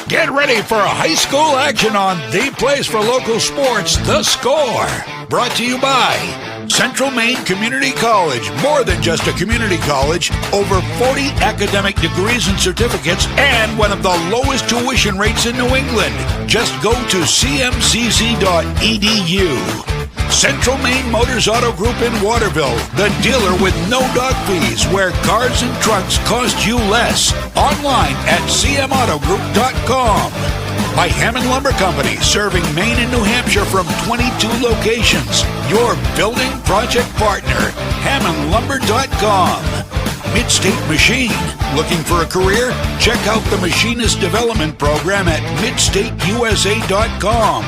Get ready for a high school action on the place for local sports, The Score. Brought to you by Central Maine Community College. More than just a community college. Over 40 academic degrees and certificates and one of the lowest tuition rates in New England. Just go to cmcc.edu. Central Maine Motors Auto Group in Waterville, the dealer with no dock fees, where cars and trucks cost you less. Online at cmautogroup.com. By Hammond Lumber Company, serving Maine and New Hampshire from 22 locations. Your building project partner, hammondlumber.com. Midstate Machine. Looking for a career? Check out the Machinist Development Program at midstateusa.com.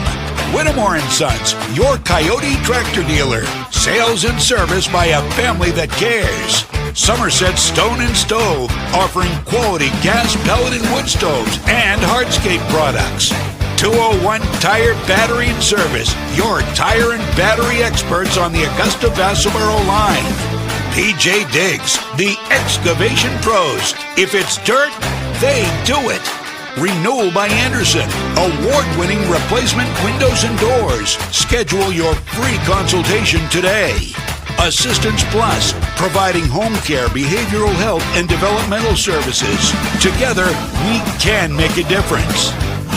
Whittemore & Sons, your Coyote tractor dealer. Sales and service by a family that cares. Somerset Stone and Stove, offering quality gas, pellet, and wood stoves and hardscape products. 201 Tire Battery and Service, your tire and battery experts on the Augusta Vassalboro line. PJ Diggs, the excavation pros. If it's dirt, they do it. Renewal by Anderson, award-winning replacement windows and doors. Schedule your free consultation today. Assistance Plus, providing home care, behavioral health, and developmental services. Together, we can make a difference.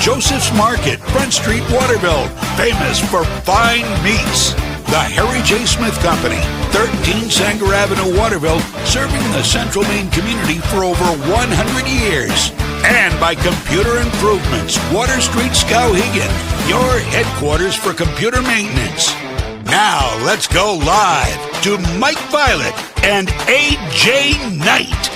Joseph's Market, Front Street, Waterville, famous for fine meats. The Harry J. Smith Company, 13 Sanger Avenue, Waterville, serving the Central Maine community for over 100 years. And by Computer Improvements, Water Street, Skowhegan, your headquarters for computer maintenance. Now, let's go live to Mike Violet and A.J. Knight.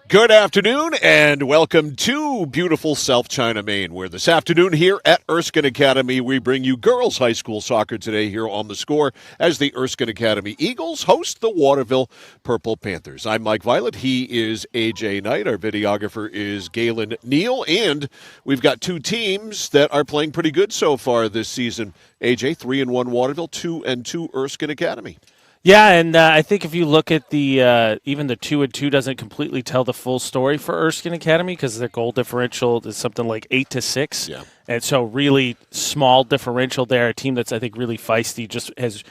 Good afternoon and welcome to beautiful South China, Maine, where this afternoon here at Erskine Academy, we bring you girls high school soccer today here on The Score as the Erskine Academy Eagles host the Waterville Purple Panthers. I'm Mike Violet. He is A.J. Knight. Our videographer is Galen Neal, and we've got two teams that are playing pretty good so far this season. A.J., 3-1 Waterville, 2-2 Erskine Academy. Yeah, and I think if you look at the even the 2-2 doesn't completely tell the full story for Erskine Academy because their goal differential is something like 8-6. Yeah. And so really small differential there. A team that's, I think, really feisty just has,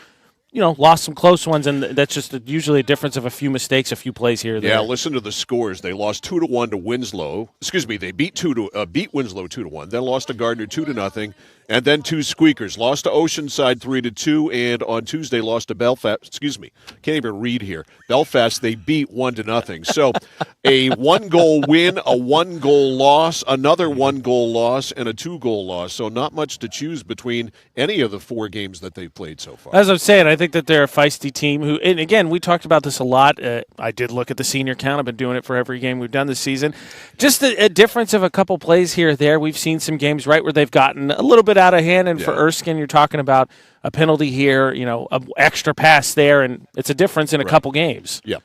lost some close ones, and that's just usually a difference of a few mistakes, a few plays here or there. Yeah, listen to the scores. They lost 2-1 to Winslow. Excuse me, they beat Winslow 2-1, then lost to Gardner 2-0. And then two squeakers. Lost to Oceanside 3-2, and on Tuesday lost to Belfast. Excuse me, can't even read here. Belfast, they beat 1-0. So a 1-goal win, a 1-goal loss, another 1-goal loss, and a 2-goal loss. So not much to choose between any of the four games that they've played so far. As I'm saying, I think that they're a feisty team who, and again, we talked about this a lot. I did look at the senior count. I've been doing it for every game we've done this season. Just a difference of a couple plays here or there. We've seen some games, right, where they've gotten a little bit out of hand, and for Erskine, you're talking about a penalty here, an extra pass there, and it's a difference in a couple games. Yeah.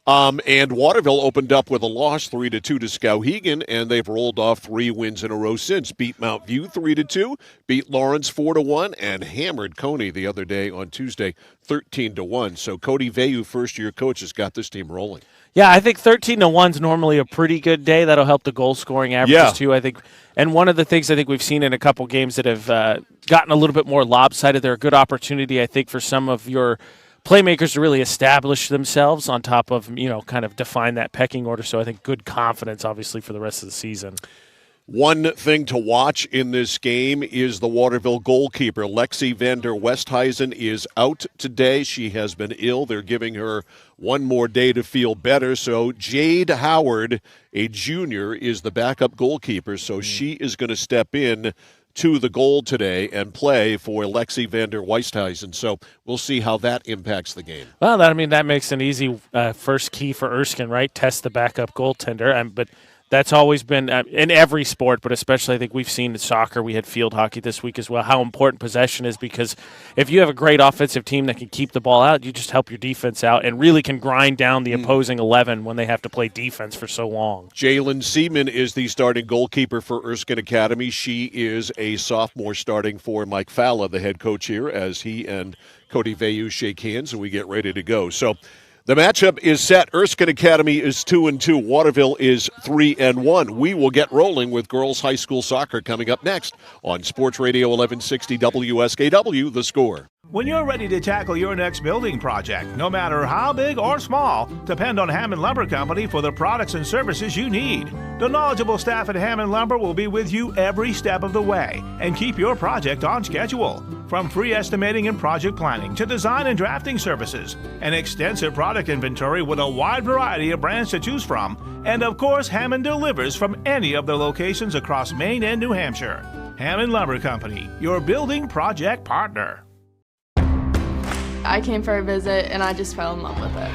And Waterville opened up with a loss 3-2 to Skowhegan, and they've rolled off 3 wins in a row since. Beat Mount View 3-2, beat Lawrence 4-1, and hammered Coney the other day on Tuesday 13-1. So Cody Veyu, first-year coach, has got this team rolling. Yeah, I think 13-1 is normally a pretty good day. That'll help the goal-scoring averages too, I think. And one of the things I think we've seen in a couple games that have gotten a little bit more lopsided, they're a good opportunity, I think, for some of your playmakers to really establish themselves on top of, kind of define that pecking order. So I think good confidence, obviously, for the rest of the season. One thing to watch in this game is the Waterville goalkeeper. Lexi Vander Westhuizen is out today. She has been ill. They're giving her one more day to feel better. So Jade Howard, a junior, is the backup goalkeeper. So she is going to step in to the goal today and play for Lexi Vander Westhuizen. So we'll see how that impacts the game. Well, that makes an easy first key for Erskine, right? Test the backup goaltender. But that's always been in every sport, but especially I think we've seen in soccer. We had field hockey this week as well, how important possession is, because if you have a great offensive team that can keep the ball out, you just help your defense out and really can grind down the opposing 11 when they have to play defense for so long. Jalen Seaman is the starting goalkeeper for Erskine Academy. She is a sophomore starting for Mike Falla, the head coach here, as he and Cody Veyu shake hands and we get ready to go. So The matchup is set. Erskine Academy is 2-2. Waterville is 3-1. We will get rolling with girls high school soccer coming up next on Sports Radio 1160 WSKW, The Score. When you're ready to tackle your next building project, no matter how big or small, depend on Hammond Lumber Company for the products and services you need. The knowledgeable staff at Hammond Lumber will be with you every step of the way and keep your project on schedule. From free estimating and project planning to design and drafting services, an extensive product inventory with a wide variety of brands to choose from, and of course, Hammond delivers from any of their locations across Maine and New Hampshire. Hammond Lumber Company, your building project partner. I came for a visit and I just fell in love with it.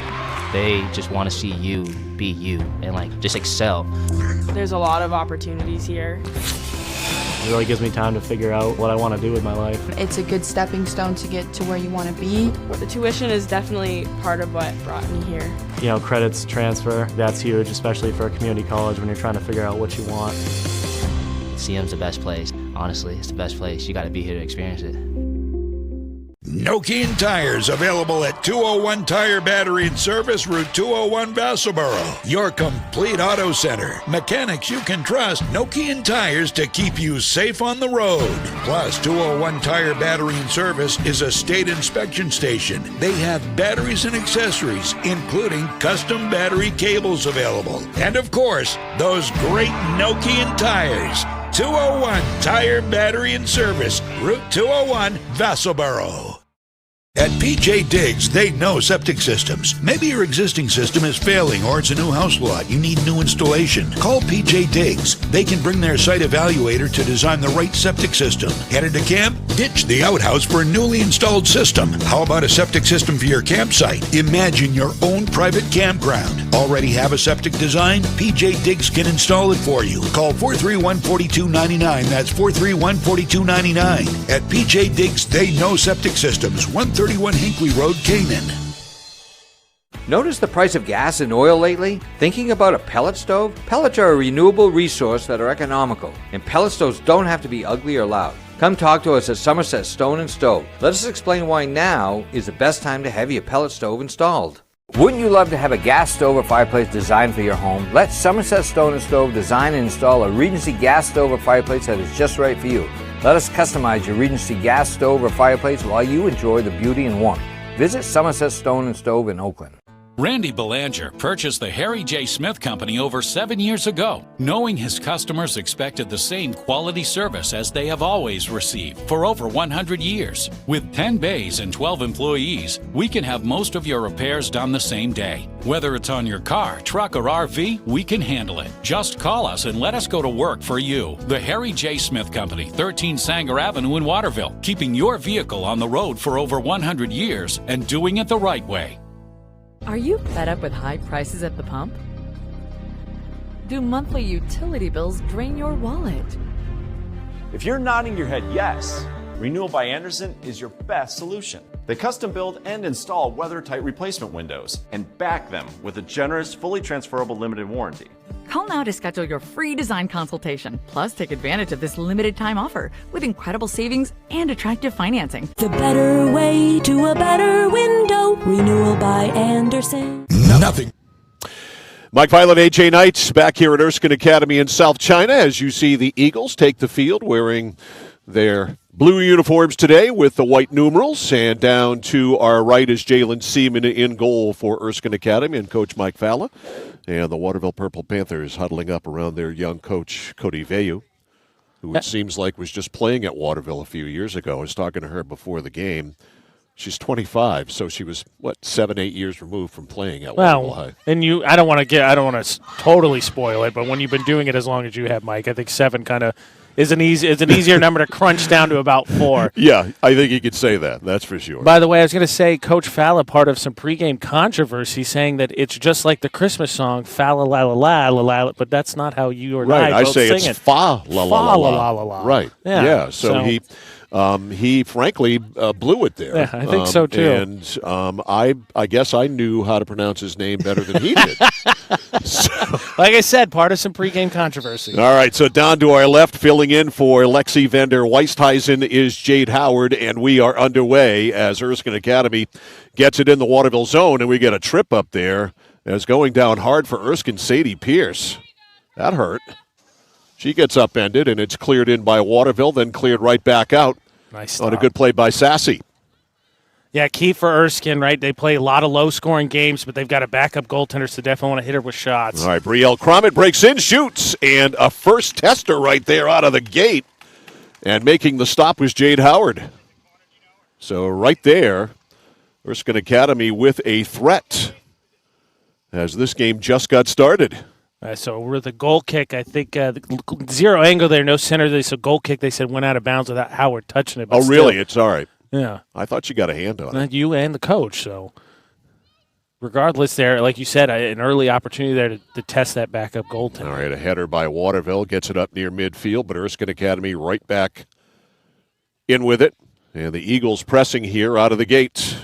They just want to see you be you and just excel. There's a lot of opportunities here. It really gives me time to figure out what I want to do with my life. It's a good stepping stone to get to where you want to be. The tuition is definitely part of what brought me here. Credits transfer, that's huge, especially for a community college when you're trying to figure out what you want. CM's the best place. Honestly, it's the best place. You got to be here to experience it. Nokian Tires, available at 201 Tire Battery and Service, Route 201, Vassalboro. Your complete auto center. Mechanics you can trust. Nokian Tires to keep you safe on the road. Plus, 201 Tire Battery and Service is a state inspection station. They have batteries and accessories, including custom battery cables available. And of course, those great Nokian tires. 201 Tire Battery and Service, Route 201, Vassalboro. At PJ Diggs, they know septic systems. Maybe your existing system is failing or it's a new house lot. You need new installation. Call PJ Diggs. They can bring their site evaluator to design the right septic system. Headed to camp? Ditch the outhouse for a newly installed system. How about a septic system for your campsite? Imagine your own private campground. Already have a septic design? PJ Diggs can install it for you. Call 431-4299. That's 431-4299. At PJ Diggs, they know septic systems. 131 Hinkley Road, Canaan. Notice the price of gas and oil lately? Thinking about a pellet stove? Pellets are a renewable resource that are economical, and pellet stoves don't have to be ugly or loud. Come talk to us at Somerset Stone & Stove. Let us explain why now is the best time to have your pellet stove installed. Wouldn't you love to have a gas stove or fireplace designed for your home? Let Somerset Stone & Stove design and install a Regency gas stove or fireplace that is just right for you. Let us customize your Regency gas stove or fireplace while you enjoy the beauty and warmth. Visit Somerset Stone & Stove in Oakland. Randy Belanger purchased the Harry J. Smith Company over 7 years ago, knowing his customers expected the same quality service as they have always received for over 100 years. With 10 bays and 12 employees, we can have most of your repairs done the same day. Whether it's on your car, truck, or RV, we can handle it. Just call us and let us go to work for you. The Harry J. Smith Company, 13 Sanger Avenue in Waterville, keeping your vehicle on the road for over 100 years and doing it the right way. Are you fed up with high prices at the pump? Do monthly utility bills drain your wallet? If you're nodding your head yes, Renewal by Andersen is your best solution. They custom build and install weather-tight replacement windows and back them with a generous, fully transferable limited warranty. Call now to schedule your free design consultation. Plus, take advantage of this limited time offer with incredible savings and attractive financing. The better way to a better window. Renewal by Andersen. Nothing. Mike Violet, AJ Knight, back here at Erskine Academy in South China as you see the Eagles take the field wearing their blue uniforms today with the white numerals. And down to our right is Jalen Seaman in goal for Erskine Academy and Coach Mike Falla. And the Waterville Purple Panthers huddling up around their young coach, Cody Veyu, who it seems like was just playing at Waterville a few years ago. I was talking to her before the game. She's 25, so she was, 7-8 years removed from playing at Waterville High. And I don't want to totally spoil it, but when you've been doing it as long as you have, Mike, I think 7 kind of is an easier number to crunch down to about 4. Yeah, I think you could say that. That's for sure. By the way, I was going to say, Coach Falla, part of some pregame controversy, saying that it's just like the Christmas song, Falla la la la la la, but that's not how you or I both say sing it's it. fa la la la la. La la la la. Right. Yeah. So he He frankly blew it there. Yeah, I think so too. And I guess I knew how to pronounce his name better than he did. Like I said, part of some pregame controversy. All right, so down to our left, filling in for Lexi Vender Weistheisen is Jade Howard, and we are underway as Erskine Academy gets it in the Waterville zone, and we get a trip up there. It's going down hard for Erskine. Sadie Pierce. That hurt. She gets upended, and it's cleared in by Waterville, then cleared right back out. Nice stop. On a good play by Sassy. Yeah, key for Erskine, right? They play a lot of low-scoring games, but they've got a backup goaltender, so definitely want to hit her with shots. All right, Brielle Cromit breaks in, shoots, and a first tester right there out of the gate. And making the stop was Jade Howard. So right there, Erskine Academy with a threat as this game just got started. So with the goal kick, I think zero angle there, no center. So goal kick, they said, went out of bounds without Howard touching it. But really? It's all right. Yeah. I thought you got a hand on it. You and the coach. So regardless there, like you said, an early opportunity there to test that backup goaltender. All right, a header by Waterville gets it up near midfield, but Erskine Academy right back in with it. And the Eagles pressing here out of the gate.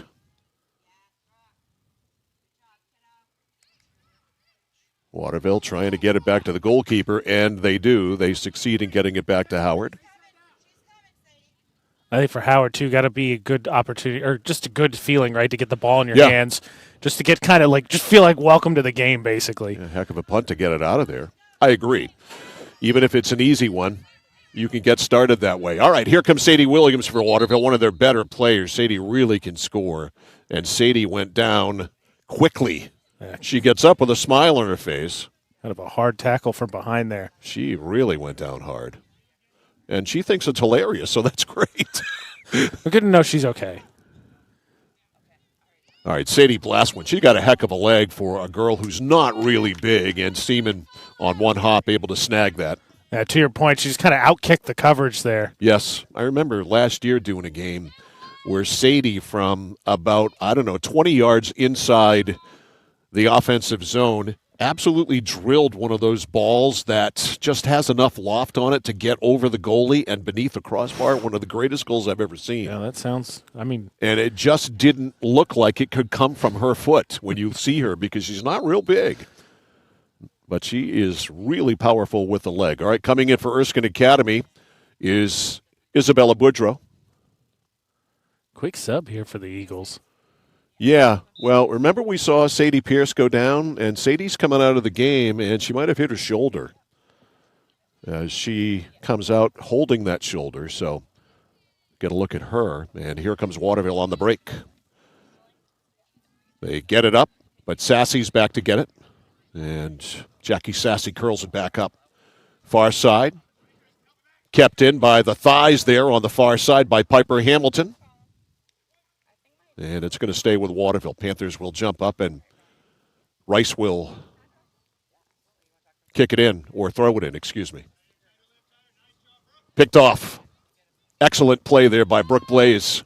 Waterville trying to get it back to the goalkeeper, and they do. They succeed in getting it back to Howard. I think for Howard, too, got to be a good opportunity, or just a good feeling, right, to get the ball in your hands, just to get kind of like, just feel like welcome to the game, basically. A heck of a punt to get it out of there. I agree. Even if it's an easy one, you can get started that way. All right, here comes Sadie Williams for Waterville, one of their better players. Sadie really can score, and Sadie went down quickly. She gets up with a smile on her face. Kind of a hard tackle from behind there. She really went down hard. And she thinks it's hilarious, so that's great. We're good to know she's okay. All right, Sadie Blaswin. She got a heck of a leg for a girl who's not really big, and Seaman on one hop able to snag that. To your point, she's kind of outkicked the coverage there. Yes. I remember last year doing a game where Sadie from about, 20 yards inside the offensive zone absolutely drilled one of those balls that just has enough loft on it to get over the goalie and beneath the crossbar. One of the greatest goals I've ever seen. Yeah, that sounds, And it just didn't look like it could come from her foot when you see her because she's not real big. But she is really powerful with the leg. All right, coming in for Erskine Academy is Isabella Boudreau. Quick sub here for the Eagles. Yeah, well, remember we saw Sadie Pierce go down, and Sadie's coming out of the game, and she might have hit her shoulder as she comes out holding that shoulder. So get a look at her, and here comes Waterville on the break. They get it up, but Sassy's back to get it, and Jackie Sassy curls it back up. Far side, kept in by the thighs there on the far side by Piper Hamilton. And it's going to stay with Waterville. Panthers will jump up, and Rice will kick it in, or throw it in, excuse me. Picked off. Excellent play there by Brooke Blaze.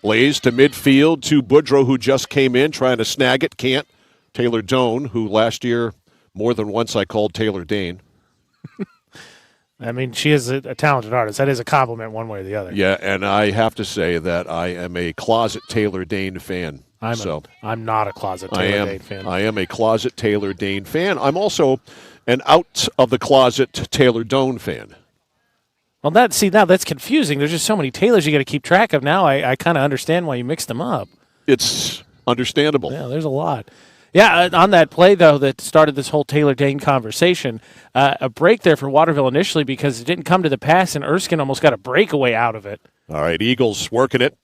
Blaze to midfield to Boudreau, who just came in, trying to snag it. Can't. Taylor Doan, who last year more than once I called Taylor Dane. I mean, she is a talented artist. That is a compliment one way or the other. Yeah, and I have to say that I am a closet Taylor Dane fan. I'm not a closet Taylor Dane fan. I am a closet Taylor Dane fan. I'm also an out-of-the-closet Taylor Doan fan. Well, now that's confusing. There's just so many Taylors you got to keep track of now. I kind of understand why you mixed them up. It's understandable. Yeah, there's a lot. Yeah, on that play, though, that started this whole Taylor Dane conversation, a break there for Waterville initially because it didn't come to the pass, and Erskine almost got a breakaway out of it. All right, Eagles working it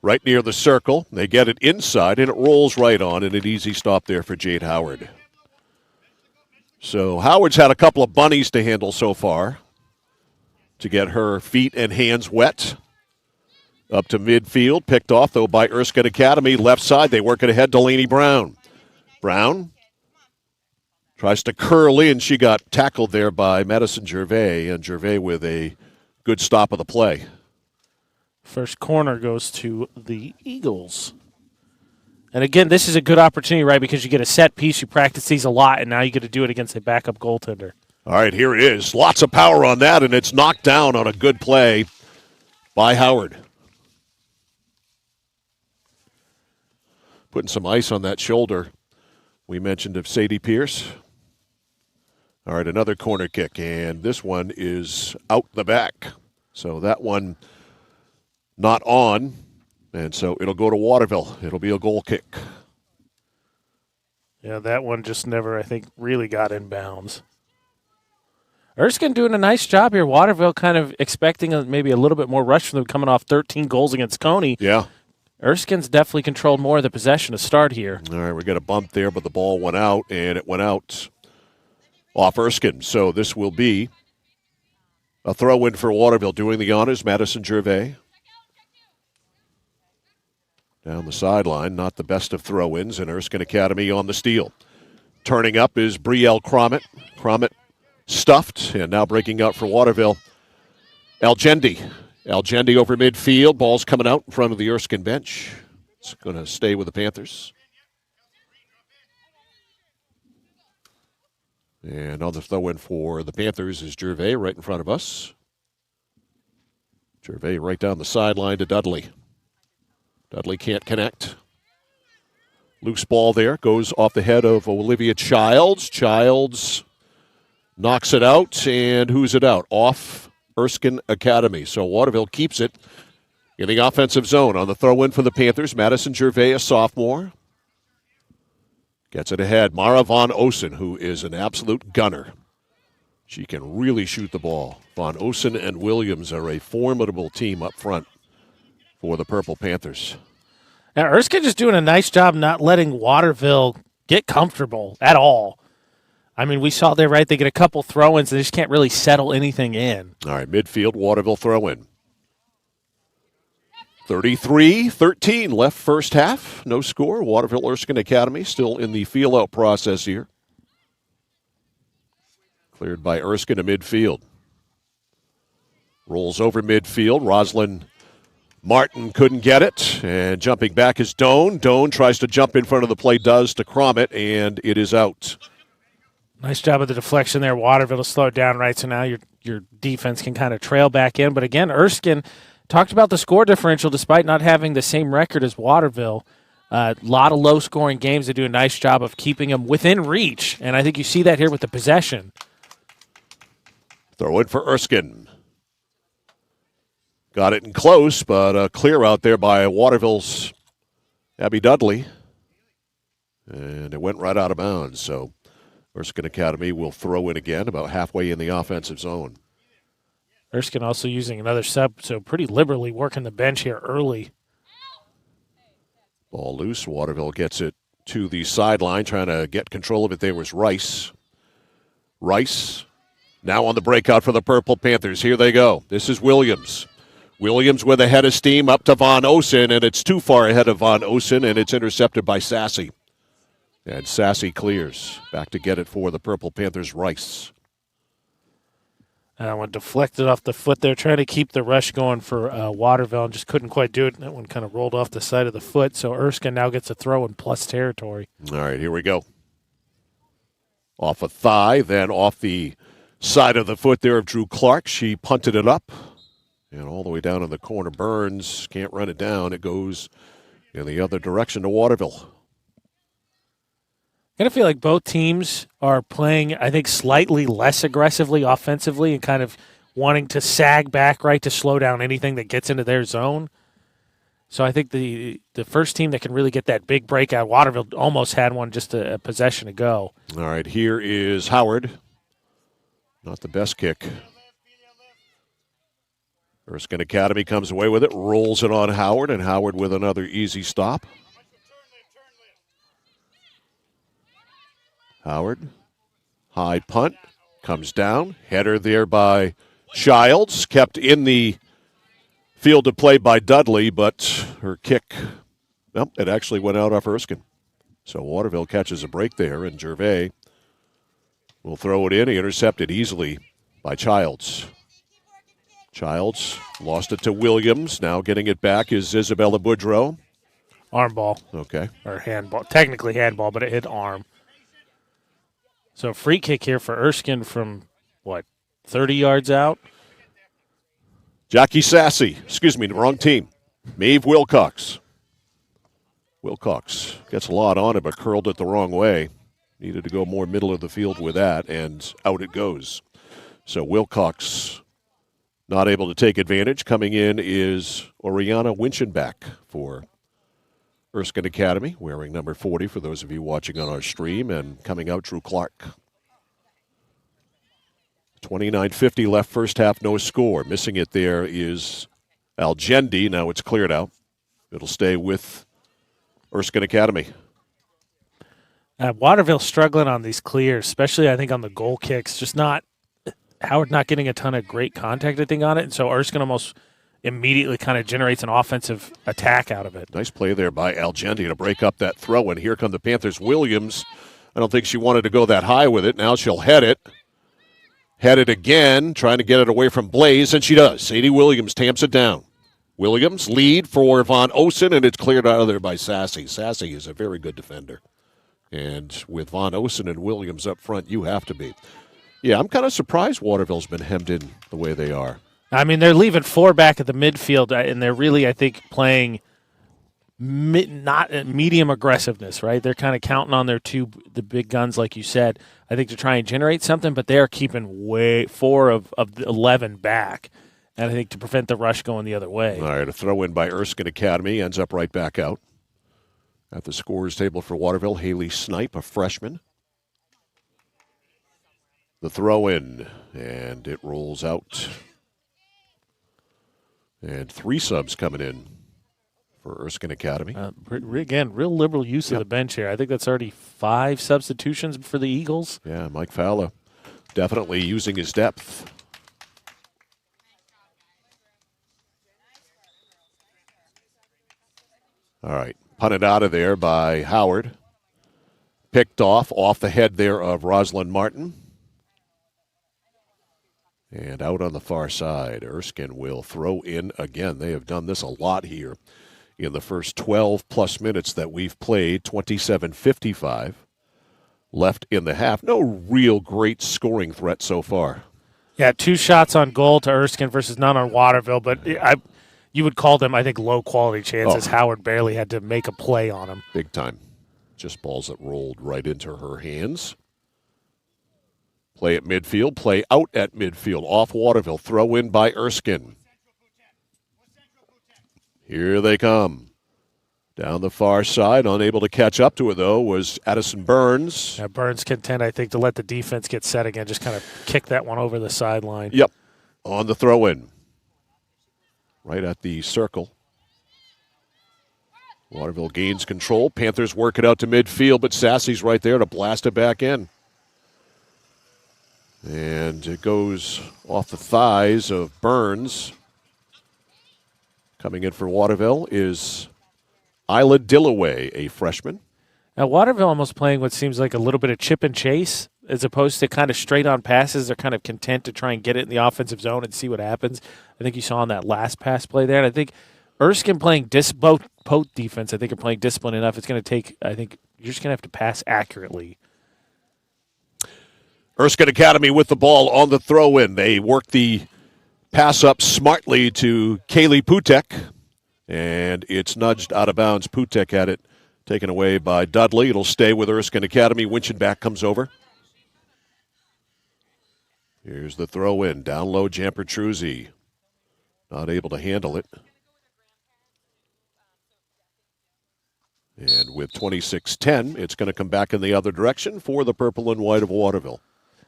right near the circle. They get it inside, and it rolls right on, and an easy stop there for Jade Howard. So Howard's had a couple of bunnies to handle so far to get her feet and hands wet. Up to midfield, picked off, though, by Erskine Academy. Left side, they work it ahead. Delaney Brown. Brown tries to curl in. She got tackled there by Madison Gervais, and Gervais with a good stop of the play. First corner goes to the Eagles. And again, this is a good opportunity, right, because you get a set piece. You practice these a lot, and now you get to do it against a backup goaltender. All right, here it is. Lots of power on that, and it's knocked down on a good play by Howard. Putting some ice on that shoulder we mentioned of Sadie Pierce. All right, another corner kick, and this one is out the back. So that one not on, and so it'll go to Waterville. It'll be a goal kick. Yeah, that one just never, I think, really got in bounds. Erskine doing a nice job here. Waterville kind of expecting maybe a little bit more rush from them coming off 13 goals against Coney. Yeah. Erskine's definitely controlled more of the possession to start here. All right, we got a bump there, but the ball went out, and it went out off Erskine. So this will be a throw-in for Waterville. Doing the honors, Madison Gervais. Down the sideline, not the best of throw-ins, and Erskine Academy on the steal. Turning up is Brielle Crommett. Crommett stuffed, and now breaking out for Waterville. Algendi over midfield. Ball's coming out in front of the Erskine bench. It's going to stay with the Panthers. And another throw-in for the Panthers is Gervais right in front of us. Gervais right down the sideline to Dudley. Dudley can't connect. Loose ball there. Goes off the head of Olivia Childs. Childs knocks it out, and who's it out? Off Erskine Academy. So Waterville keeps it in the offensive zone. On the throw-in for the Panthers, Madison Gervais, a sophomore. Gets it ahead. Mara Von Osen, who is an absolute gunner. She can really shoot the ball. Von Osen and Williams are a formidable team up front for the Purple Panthers. Now, Erskine just doing a nice job not letting Waterville get comfortable at all. I mean, we saw there, right? They get a couple throw-ins, and they just can't really settle anything in. All right, midfield, Waterville throw-in. 33-13 left first half. No score. Waterville Erskine Academy still in the feel-out process here. Cleared by Erskine to midfield. Rolls over midfield. Roslyn Martin couldn't get it. And jumping back is Doan. Doan tries to jump in front of the play, does to Crommett, and it is out. Nice job of the deflection there. Waterville to slow it down, right? So now your defense can kind of trail back in. But again, Erskine talked about the score differential despite not having the same record as Waterville. A lot of low-scoring games. They do a nice job of keeping them within reach, and I think you see that here with the possession. Throw it for Erskine. Got it in close, but clear out there by Waterville's Abby Dudley. And it went right out of bounds, so Erskine Academy will throw in again about halfway in the offensive zone. Erskine also using another sub, so pretty liberally working the bench here early. Ball loose. Waterville gets it to the sideline, trying to get control of it. There was Rice. Rice now on the breakout for the Purple Panthers. Here they go. This is Williams. Williams with a head of steam up to Von Osen, and it's too far ahead of Von Osen, and it's intercepted by Sassy. And Sassy clears. Back to get it for the Purple Panthers, Rice. That one deflected off the foot there, trying to keep the rush going for Waterville, and just couldn't quite do it. That one kind of rolled off the side of the foot, so Erskine now gets a throw in plus territory. All right, here we go. Off a thigh, then off the side of the foot there of Drew Clark. She punted it up, and all the way down in the corner. Burns can't run it down. It goes in the other direction to Waterville. I kind of feel like both teams are playing, I think, slightly less aggressively offensively and kind of wanting to sag back, right, to slow down anything that gets into their zone. So I think the first team that can really get that big breakout, Waterville almost had one just a possession ago. All right, here is Howard. Not the best kick. Erskine Academy comes away with it, rolls it on Howard, and Howard with another easy stop. Howard, high punt, comes down. Header there by Childs, kept in the field of play by Dudley, but her kick, well, it actually went out off Erskine. So Waterville catches a break there, and Gervais will throw it in. He intercepted easily by Childs. Childs lost it to Williams. Now getting it back is Isabella Boudreau. Arm ball. Okay. Or handball. Technically handball, but it hit arm. So free kick here for Erskine from, 30 yards out? Jackie Sassy. Excuse me, wrong team. Maeve Wilcox. Wilcox gets a lot on it, but curled it the wrong way. Needed to go more middle of the field with that, and out it goes. So Wilcox not able to take advantage. Coming in is Oriana Winchenbach for Erskine Academy, wearing number 40 for those of you watching on our stream, and coming out, Drew Clark. 29:50 left first half, no score. Missing it there is Algendi. Now it's cleared out. It'll stay with Erskine Academy. Waterville struggling on these clears, especially I think on the goal kicks. Just not Howard not getting a ton of great contact, I think, on it. And so Erskine almost immediately kind of generates an offensive attack out of it. Nice play there by Algendi to break up that throw. And here come the Panthers. Williams, I don't think she wanted to go that high with it. Now she'll head it. Head it again, trying to get it away from Blaze, and she does. Sadie Williams tamps it down. Williams lead for Von Osen, and it's cleared out of there by Sassy. Sassy is a very good defender. And with Von Osen and Williams up front, you have to be. Yeah, I'm kind of surprised Waterville's been hemmed in the way they are. I mean, they're leaving 4 back at the midfield, and they're really, I think, playing not medium aggressiveness, right? They're kind of counting on the big guns, like you said, I think, to try and generate something, but they are keeping 4 of the 11 back, and I think to prevent the rush going the other way. All right, a throw in by Erskine Academy, ends up right back out. At the scorers table for Waterville, Haley Snipe, a freshman. The throw in, and it rolls out. And 3 subs coming in for Erskine Academy. Again, real liberal use of the bench here. I think that's already 5 substitutions for the Eagles. Yeah, Mike Fowler definitely using his depth. All right, punted out of there by Howard. Picked off the head there of Rosalind Martin. And out on the far side, Erskine will throw in again. They have done this a lot here in the first 12-plus minutes that we've played, 27:55 left in the half. No real great scoring threat so far. Yeah, 2 shots on goal to Erskine versus none on Waterville, but you would call them, I think, low-quality chances. Howard barely had to make a play on them. Big time. Just balls that rolled right into her hands. Play at midfield, play out at midfield, off Waterville, throw in by Erskine. Here they come. Down the far side, unable to catch up to it, though, was Addison Burns. Yeah, Burns content, I think, to let the defense get set again, just kind of kick that one over the sideline. Yep, on the throw in. Right at the circle. Waterville gains control. Panthers work it out to midfield, but Sassy's right there to blast it back in. And it goes off the thighs of Burns. Coming in for Waterville is Isla Dillaway, a freshman. Now, Waterville almost playing what seems like a little bit of chip and chase as opposed to kind of straight-on passes. They're kind of content to try and get it in the offensive zone and see what happens. I think you saw on that last pass play there. And I think Erskine playing both defense, I think, are playing disciplined enough. It's going to take, I think, you're just going to have to pass accurately. Erskine Academy with the ball on the throw-in. They work the pass up smartly to Kaylee Putek, and it's nudged out of bounds. Putek had it taken away by Dudley. It'll stay with Erskine Academy. Winchenbach comes over. Here's the throw-in. Down low, Jan Petruzzi. Not able to handle it. And with 26-10, it's going to come back in the other direction for the purple and white of Waterville.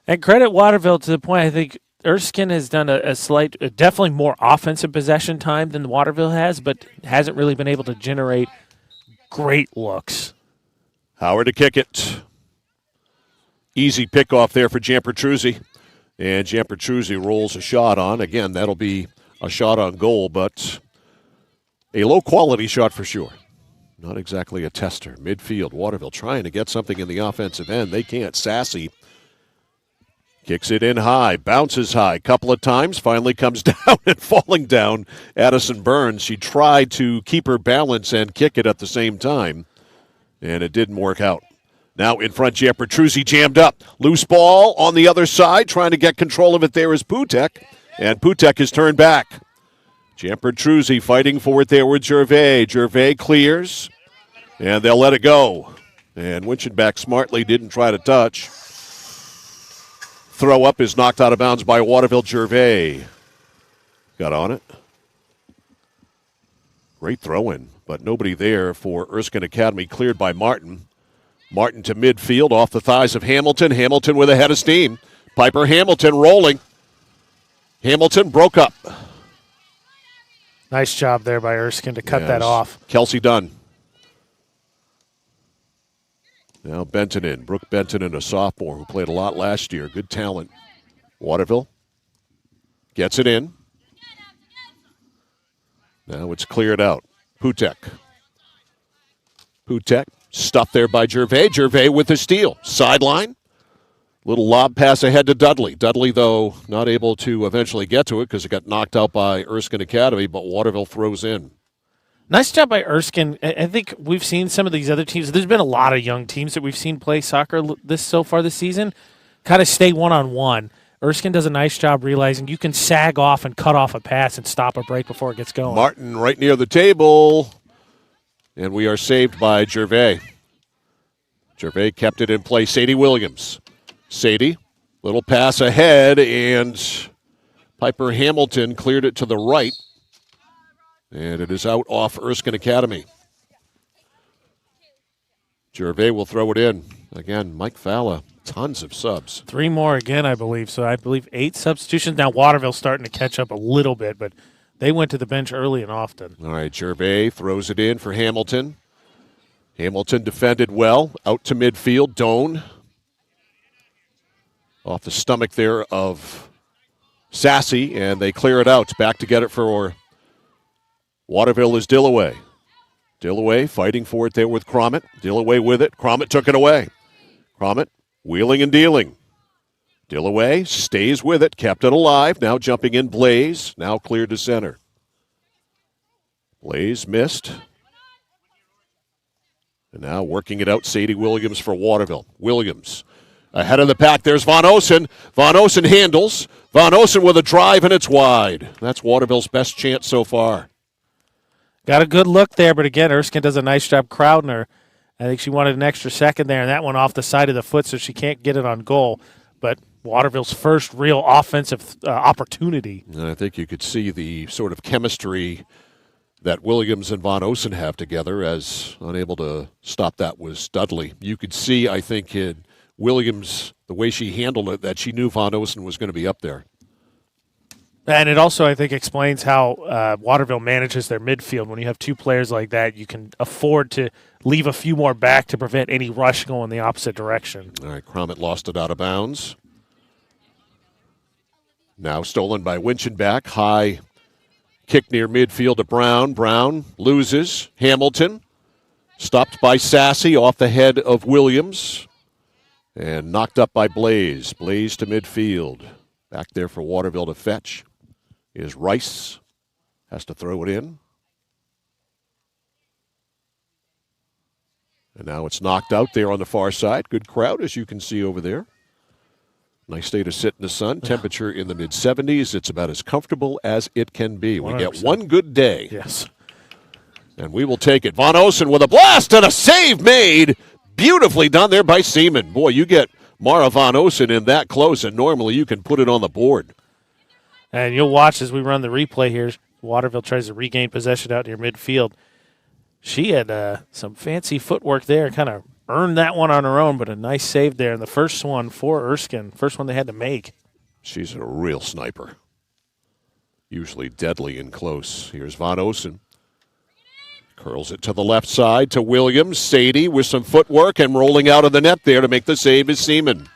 And credit Waterville to the point, I think Erskine has done a slight, definitely more offensive possession time than Waterville has, but hasn't really been able to generate great looks. Howard to kick it. Easy pickoff there for Jan Petruzzi. And Jan Petruzzi rolls a shot on. Again, that'll be a shot on goal, but a low-quality shot for sure. Not exactly a tester. Midfield, Waterville trying to get something in the offensive end. They can't. Sassy kicks it in high, bounces high a couple of times, finally comes down and falling down. Addison Burns, she tried to keep her balance and kick it at the same time, and it didn't work out. Now in front, Jan Petruzzi jammed up. Loose ball on the other side, trying to get control of it there is Putek, and Putek is turned back. Jamper Truzzi fighting for it there with Gervais. Gervais clears, and they'll let it go. And Winchenbach smartly didn't try to touch. Throw up is knocked out of bounds by Waterville. Gervais got on it. Great throw-in, but nobody there for Erskine Academy. Cleared by Martin. Martin to midfield off the thighs of Hamilton. Hamilton with a head of steam. Piper Hamilton rolling. Hamilton broke up. Nice job there by Erskine to cut that off. Kelsey Dunn. Now Benton in. Brooke Benton in, a sophomore who played a lot last year. Good talent. Waterville gets it in. Now it's cleared out. Putek stuffed there by Gervais. Gervais with the steal. Sideline. Little lob pass ahead to Dudley. Dudley, though, not able to eventually get to it because it got knocked out by Erskine Academy, but Waterville throws in. Nice job by Erskine. I think we've seen some of these other teams. There's been a lot of young teams that we've seen play soccer so far this season. Kind of stay one-on-one. Erskine does a nice job realizing you can sag off and cut off a pass and stop a break before it gets going. Martin right near the table, and we are saved by Gervais. Gervais kept it in play. Sadie Williams. Sadie, little pass ahead, and Piper Hamilton cleared it to the right. And it is out off Erskine Academy. Gervais will throw it in. Again, Mike Falla, tons of subs. 3 more again, I believe. So I believe 8 substitutions. Now Waterville's starting to catch up a little bit, but they went to the bench early and often. All right, Gervais throws it in for Hamilton. Hamilton defended well. Out to midfield, Doan. Off the stomach there of Sassy, and they clear it out. Back to get it for Waterville is Dillaway. Dillaway fighting for it there with Cromit. Dillaway with it. Cromit took it away. Cromit wheeling and dealing. Dillaway stays with it, kept it alive. Now jumping in Blaze. Now cleared to center. Blaze missed. And now working it out, Sadie Williams for Waterville. Williams ahead of the pack. There's Von Osen. Von Osen handles. Von Osen with a drive, and it's wide. That's Waterville's best chance so far. Got a good look there, but again, Erskine does a nice job crowding her. I think she wanted an extra second there, and that one off the side of the foot, so she can't get it on goal. But Waterville's first real offensive opportunity. And I think you could see the sort of chemistry that Williams and Von Osen have together, as unable to stop that was Dudley. You could see, I think, in Williams, the way she handled it, that she knew Von Osen was going to be up there. And it also, I think, explains how Waterville manages their midfield. When you have 2 players like that, you can afford to leave a few more back to prevent any rush going the opposite direction. All right, Cromit lost it out of bounds. Now stolen by Winchenbach. High kick near midfield to Brown. Brown loses. Hamilton stopped by Sassy off the head of Williams. And knocked up by Blaze. Blaze to midfield. Back there for Waterville to fetch is Rice. Has to throw it in. And now it's knocked out there on the far side. Good crowd, as you can see over there. Nice day to sit in the sun. Temperature in the mid-70s. It's about as comfortable as it can be. 100%. We get one good day. Yes. And we will take it. Von Osen with a blast and a save made. Beautifully done there by Seaman. Boy, you get Mara Von Osen in that close, and normally you can put it on the board. And you'll watch as we run the replay here. Waterville tries to regain possession out near midfield. She had some fancy footwork there, kind of earned that one on her own, but a nice save there. And the first one for Erskine, first one they had to make. She's a real sniper. Usually deadly in close. Here's Von Osen. Curls it to the left side to Williams. Sadie with some footwork and rolling out of the net there to make the save is Seaman.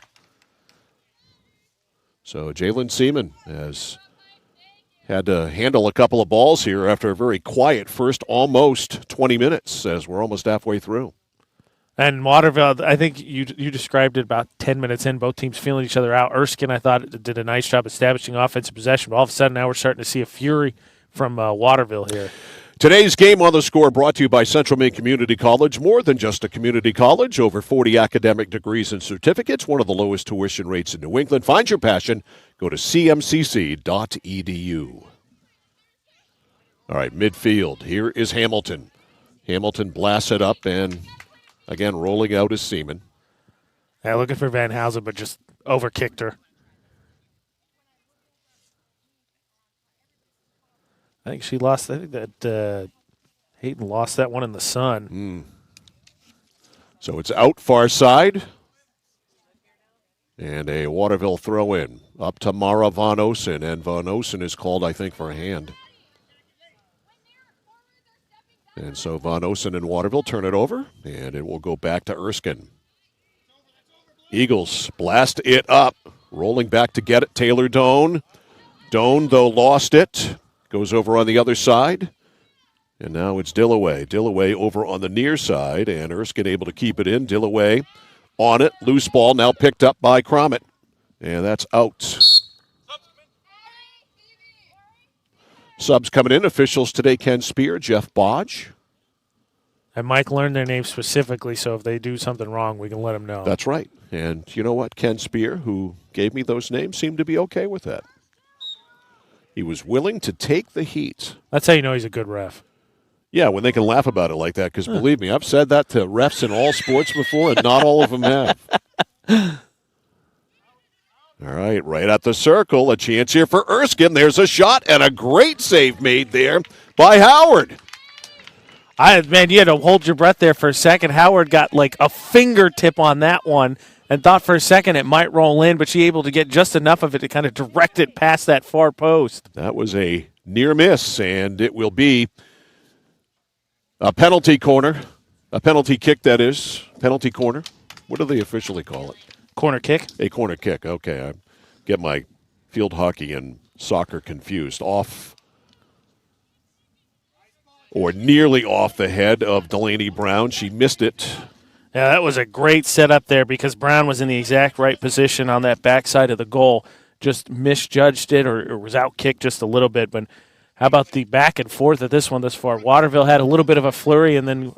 So Jalen Seaman has had to handle a couple of balls here after a very quiet first almost 20 minutes, as we're almost halfway through. And Waterville, I think you described it about 10 minutes in, both teams feeling each other out. Erskine, I thought, did a nice job establishing offensive possession, but all of a sudden now we're starting to see a fury from Waterville here. Today's game on the score brought to you by Central Maine Community College. More than just a community college, over 40 academic degrees and certificates, one of the lowest tuition rates in New England. Find your passion. Go to cmcc.edu. All right, midfield. Here is Hamilton. Hamilton blasts it up and, again, rolling out is Seaman. Yeah, looking for Van Housen, but just overkicked her. I think she lost. I think that Hayden lost that one in the sun. So it's out far side. And a Waterville throw in. Up to Mara Von Osen. And Von Osen is called, I think, for a hand. And so Von Osen and Waterville turn it over. And it will go back to Erskine. Eagles blast it up. Rolling back to get it. Taylor Doan. Doan, though, lost it. Goes over on the other side. And now it's Dillaway. Dillaway over on the near side. And Erskine able to keep it in. Dillaway on it. Loose ball now picked up by Cromit. And that's out. Subs coming in. Officials today, Ken Spear, Jeff Bodge. And Mike learned their names specifically, so if they do something wrong, we can let them know. That's right. And you know what? Ken Spear, who gave me those names, seemed to be okay with that. He was willing to take the heat. That's how you know he's a good ref. Yeah, when they can laugh about it like that, because believe me, I've said that to refs in all sports before, and not all of them have. All right at the circle. A chance here for Erskine. There's a shot, and a great save made there by Howard. Man, you had to hold your breath there for a second. Howard got like a fingertip on that one and thought for a second it might roll in, but she able to get just enough of it to kind of direct it past that far post. That was a near miss, and it will be a penalty corner. A penalty kick, that is. Penalty corner. What do they officially call it? Corner kick? A corner kick. Okay, I get my field hockey and soccer confused. Off or nearly off the head of Delaney Brown. She missed it. Yeah, that was a great setup there because Brown was in the exact right position on that backside of the goal. Just misjudged it or was out-kicked just a little bit. But how about the back and forth of this one thus far? Waterville had a little bit of a flurry, and then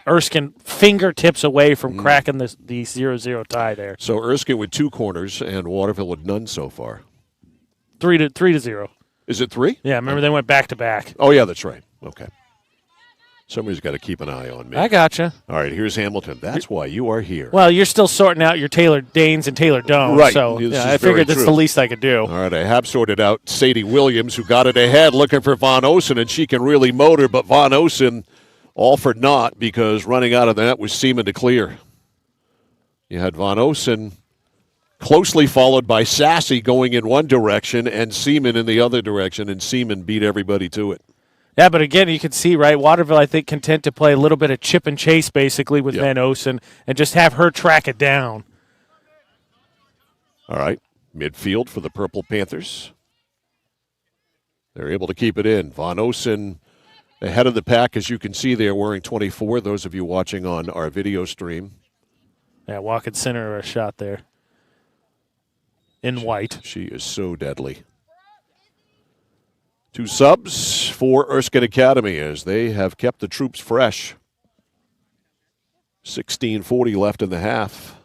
Erskine fingertips away from cracking the 0-0 tie there. So Erskine with 2 corners and Waterville with none so far. 3-0. Is it 3? Yeah, remember they went back-to-back. Oh, yeah, that's right. Okay. Somebody's got to keep an eye on me. I gotcha. All right, here's Hamilton. That's why you are here. Well, you're still sorting out your Taylor Danes and Taylor Doan. Right. So I figured that's the least I could do. All right, I have sorted out Sadie Williams, who got it ahead, looking for Von Osen, and she can really motor, but Von Osen all for naught because running out of that was Seaman to clear. You had Von Osen closely followed by Sassy going in one direction and Seaman in the other direction, and Seaman beat everybody to it. Yeah, but again, you can see, right, Waterville, I think, content to play a little bit of chip and chase, basically, with Van Osen and just have her track it down. All right, midfield for the Purple Panthers. They're able to keep it in. Von Osen ahead of the pack, as you can see there, wearing 24, those of you watching on our video stream. Yeah, walking center of a shot there. In white. She is so deadly. 2 subs for Erskine Academy as they have kept the troops fresh. 16:40 left in the half.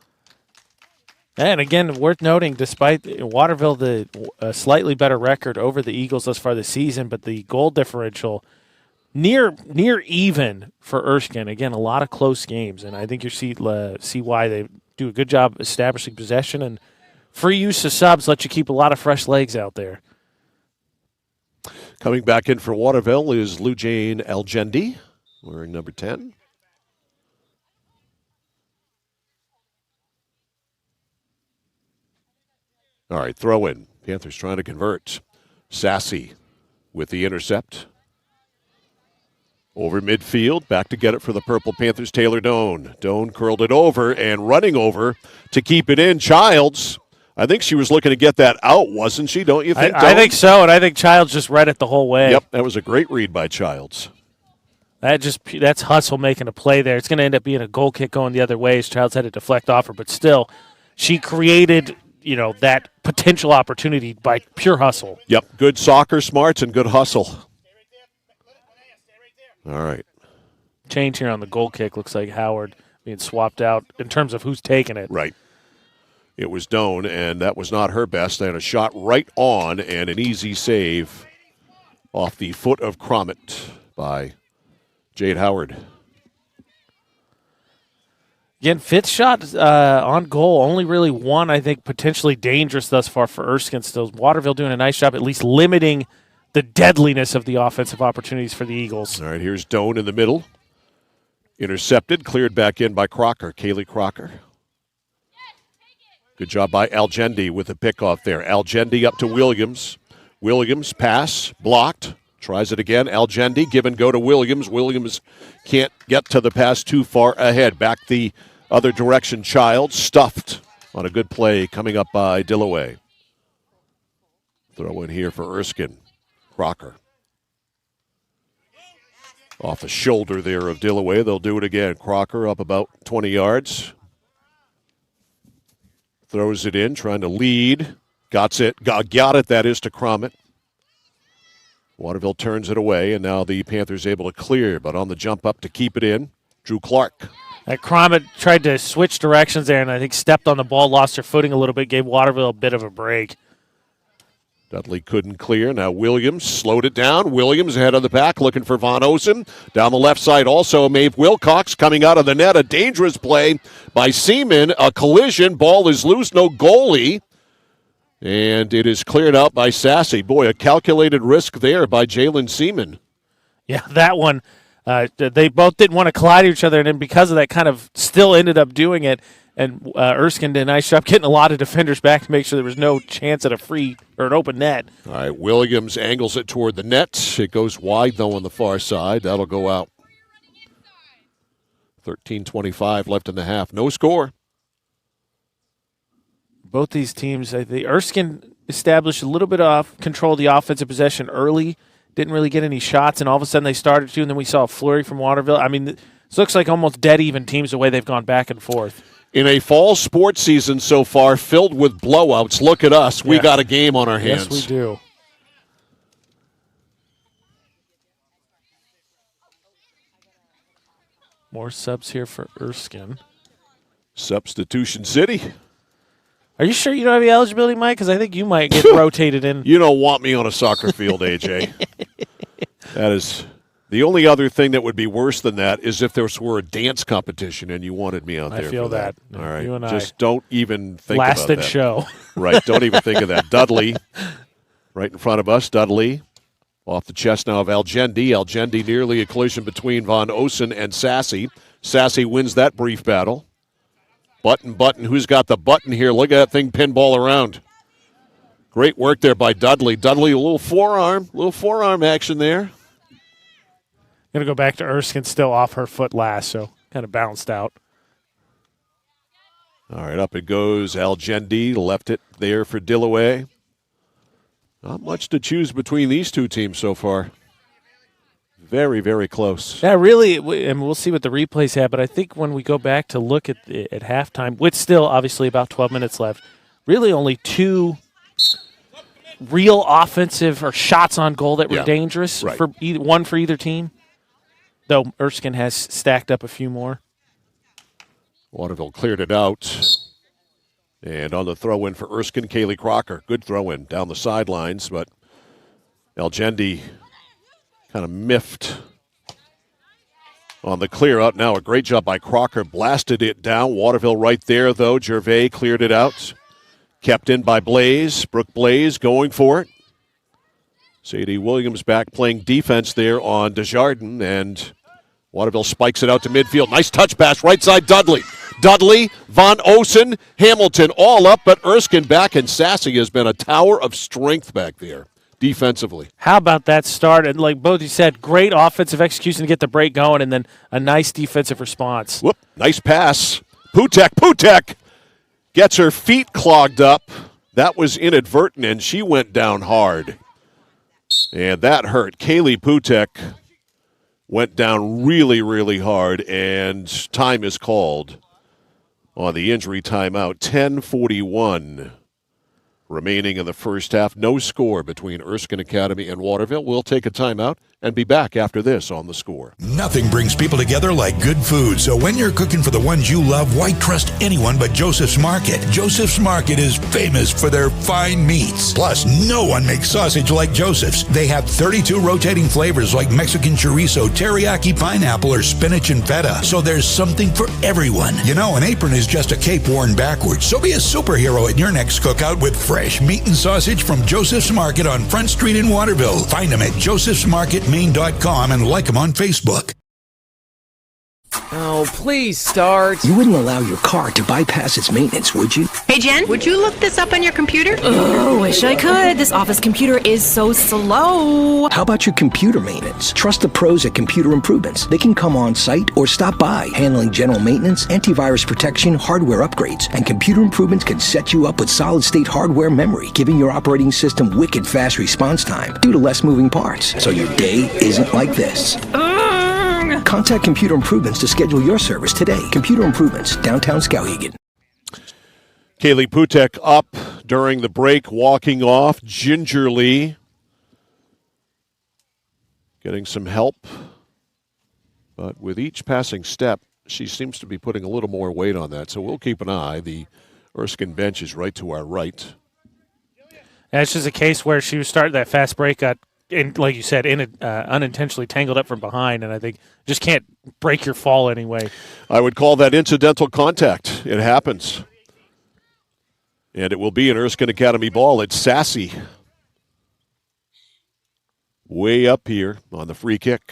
And again, worth noting, despite Waterville, the slightly better record over the Eagles thus far this season, but the goal differential near even for Erskine. Again, a lot of close games, and I think you see why they do a good job establishing possession, and free use of subs let you keep a lot of fresh legs out there. Coming back in for Waterville is Lou Jane Algendi, wearing number 10. All right, throw in. Panthers trying to convert. Sassy with the intercept. Over midfield, back to get it for the Purple Panthers, Taylor Doan. Doan curled it over and running over to keep it in. Childs, I think she was looking to get that out, wasn't she? Don't you think? I think so, and I think Childs just read it the whole way. Yep, that was a great read by Childs. That's hustle making a play there. It's going to end up being a goal kick going the other way as Childs had to deflect off her, but still, she created that potential opportunity by pure hustle. Yep, good soccer smarts and good hustle. All right. Change here on the goal kick. Looks like Howard being swapped out in terms of who's taking it. Right. It was Doan, and that was not her best. They had a shot right on and an easy save Off the foot of Cromit by Jade Howard. Again, fifth shot on goal. Only really one, I think, potentially dangerous thus far for Erskine still. Waterville doing a nice job at least limiting the deadliness of the offensive opportunities for the Eagles. All right, here's Doan in the middle. Intercepted, cleared back in by Crocker, Kaylee Crocker. Good job by Algendi with the pickoff there. Algendi up to Williams. Williams, pass, blocked. Tries it again. Algendi, give and go to Williams. Williams can't get to the pass too far ahead. Back the other direction, Child. Stuffed on a good play coming up by Dillaway. Throw in here for Erskine. Crocker. Off the shoulder there of Dillaway. They'll do it again. Crocker up about 20 yards. Throws it in, trying to lead. Got it, that is, to Cromit. Waterville turns it away, and now the Panthers able to clear, but on the jump up to keep it in, Drew Clark. Cromit tried to switch directions there, and I think stepped on the ball, lost her footing a little bit, gave Waterville a bit of a break. Dudley couldn't clear. Now Williams slowed it down. Williams ahead of the pack, looking for Von Osen. Down the left side also, Maeve Wilcox coming out of the net. A dangerous play by Seaman. A collision. Ball is loose. No goalie. And it is cleared out by Sassy. Boy, a calculated risk there by Jalen Seaman. Yeah, that one. They both didn't want to collide each other, and then because of that, kind of still ended up doing it. And Erskine did a nice job getting a lot of defenders back to make sure there was no chance at a free or an open net. All right, Williams angles it toward the net. It goes wide, though, on the far side. That'll go out. 13:25 left in the half. No score. Both these teams, the Erskine established a little bit of control of the offensive possession early. Didn't really get any shots, and all of a sudden they started to, and then we saw a flurry from Waterville. I mean, this looks like almost dead even teams the way they've gone back and forth. In a fall sports season so far filled with blowouts, look at us. We got a game on our hands. Yes, we do. More subs here for Erskine. Substitution City. Are you sure you don't have the eligibility, Mike? Because I think you might get rotated in. You don't want me on a soccer field, AJ. That is the only other thing that would be worse than that is if there were a dance competition and you wanted me out there. I feel for that. All right. You and just don't even think last about that. show. Right. Don't even think of that. Dudley, right in front of us. Dudley off the chest now of Algendi. Algendi nearly a collision between Von Osen and Sassy. Sassy wins that brief battle. Button. Who's got the button here? Look at that thing pinball around. Great work there by Dudley. Dudley, a little forearm action there. Going to go back to Erskine, still off her foot last, so kind of bounced out. All right, up it goes. Algendi left it there for Dillaway. Not much to choose between these two teams so far. Very, very close. Yeah, really, and we'll see what the replays have, but I think when we go back to look at halftime, with still obviously about 12 minutes left, really only two real offensive or shots on goal that were dangerous, right. For one for either team, though Erskine has stacked up a few more. Waterville cleared it out. And on the throw-in for Erskine, Kaylee Crocker. Good throw-in down the sidelines, but Algendi kind of miffed on the clear out. Now a great job by Crocker. Blasted it down. Waterville right there, though. Gervais cleared it out. Kept in by Blaze. Brooke Blaze going for it. Sadie Williams back playing defense there on Desjardins, and Waterville spikes it out to midfield. Nice touch pass, right side Dudley. Dudley, Von Osen, Hamilton all up, but Erskine back, and Sassy has been a tower of strength back there defensively. How about that start? And like both you said, great offensive execution to get the break going, and then a nice defensive response. Whoop, nice pass. Putek gets her feet clogged up. That was inadvertent, and she went down hard. And that hurt. Kaylee Putek went down really, really hard, and time is called on the injury timeout. 10:41 remaining in the first half. No score between Erskine Academy and Waterville. We'll take a timeout, and be back after this on The Score. Nothing brings people together like good food. So when you're cooking for the ones you love, why trust anyone but Joseph's Market? Joseph's Market is famous for their fine meats. Plus, no one makes sausage like Joseph's. They have 32 rotating flavors like Mexican chorizo, teriyaki pineapple, or spinach and feta. So there's something for everyone. You know, an apron is just a cape worn backwards. So be a superhero at your next cookout with fresh meat and sausage from Joseph's Market on Front Street in Waterville. Find them at josephsmarketmaine.com and like them on Facebook. Oh, please start. You wouldn't allow your car to bypass its maintenance, would you? Hey, Jen, would you look this up on your computer? Oh, wish I could. This office computer is so slow. How about your computer maintenance? Trust the pros at Computer Improvements. They can come on site or stop by, handling general maintenance, antivirus protection, hardware upgrades, and Computer Improvements can set you up with solid-state hardware memory, giving your operating system wicked fast response time due to less moving parts, so your day isn't like this. Contact Computer Improvements to schedule your service today. Computer Improvements, downtown Skowhegan. Kaylee Putek up during the break, walking off gingerly, getting some help. But with each passing step, she seems to be putting a little more weight on that. So we'll keep an eye. The Erskine bench is right to our right. And it's just a case where she was starting that fast break, got like you said, unintentionally tangled up from behind, and I think just can't break your fall anyway. I would call that incidental contact. It happens. And it will be an Erskine Academy ball. It's Sassy. Way up here on the free kick.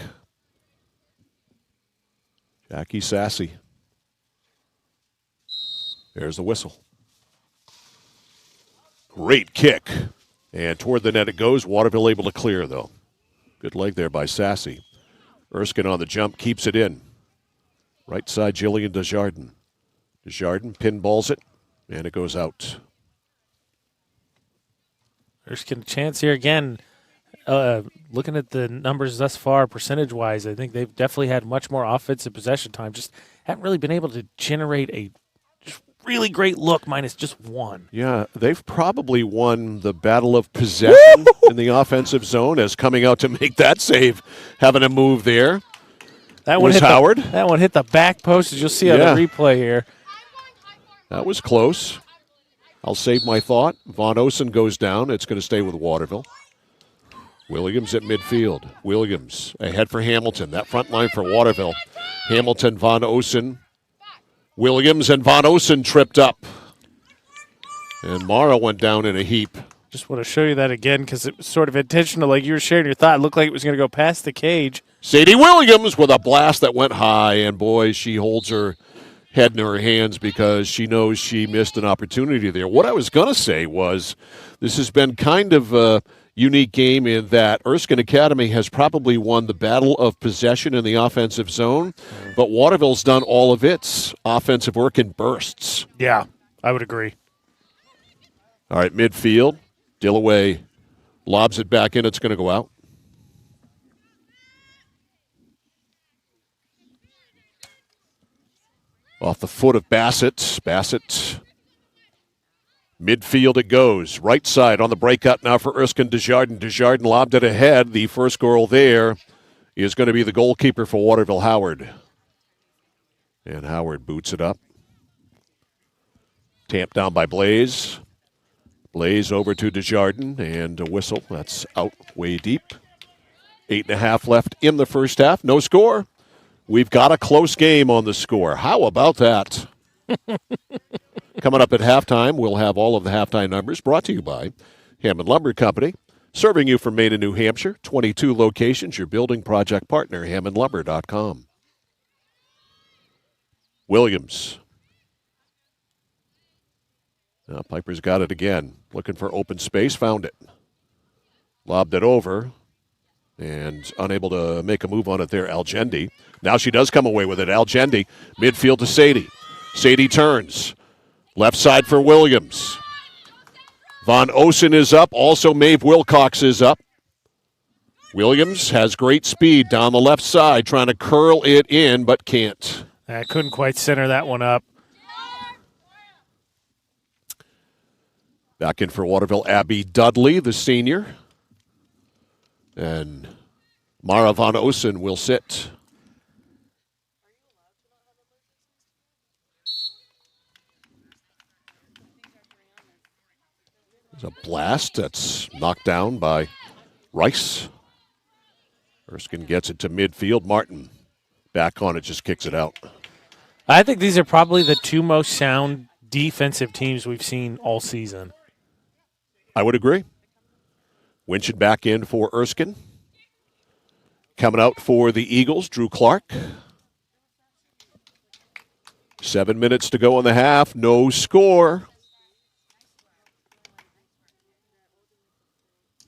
Jackie Sassy. There's the whistle. Great kick. And toward the net it goes. Waterville able to clear, though. Good leg there by Sassy. Erskine on the jump, keeps it in. Right side, Jillian Desjardins. Desjardins pinballs it, and it goes out. Erskine chance here again. Looking at the numbers thus far, percentage-wise, I think they've definitely had much more offensive possession time. Just haven't really been able to generate a really great look minus just one. Yeah, they've probably won the battle of possession in the offensive zone as coming out to make that save, having a move there. That one was hit Howard. That one hit the back post, as you'll see on the replay here. That was close. I'll save my thought. Von Osen goes down. It's going to stay with Waterville. Williams at midfield. Williams ahead for Hamilton. That front line for Waterville. Hamilton, Von Osen. Williams and Von Osen tripped up. And Mara went down in a heap. Just want to show you that again because it was sort of intentional. Like you were sharing your thought. It looked like it was going to go past the cage. Sadie Williams with a blast that went high. And, boy, she holds her head in her hands because she knows she missed an opportunity there. What I was going to say was this has been kind of a unique game in that Erskine Academy has probably won the battle of possession in the offensive zone, but Waterville's done all of its offensive work in bursts. Yeah, I would agree. All right, midfield. Dillaway lobs it back in. It's going to go out. Off the foot of Bassett. Bassett. Midfield it goes. Right side on the breakout now for Erskine Desjardins. Desjardins lobbed it ahead. The first goal there is going to be the goalkeeper for Waterville, Howard. And Howard boots it up. Tamped down by Blaze. Blaze over to Desjardins and a whistle. That's out way deep. 8.5 left in the first half. No score. We've got a close game on the score. How about that? Coming up at halftime, we'll have all of the halftime numbers brought to you by Hammond Lumber Company, serving you from Maine and New Hampshire. 22 locations, your building project partner, hammondlumber.com. Williams. Now Piper's got it again. Looking for open space, found it. Lobbed it over, and unable to make a move on it there, Algendi. Now she does come away with it. Algendi, midfield to Sadie. Sadie turns. Left side for Williams. Von Osen is up. Also, Maeve Wilcox is up. Williams has great speed down the left side, trying to curl it in, but can't. I couldn't quite center that one up. Back in for Waterville, Abby Dudley, the senior. And Mara von Osen will sit. There's a blast that's knocked down by Rice. Erskine gets it to midfield. Martin back on it, just kicks it out. I think these are probably the two most sound defensive teams we've seen all season. I would agree. Winchett back in for Erskine. Coming out for the Eagles, Drew Clark. 7 minutes to go in the half. No score.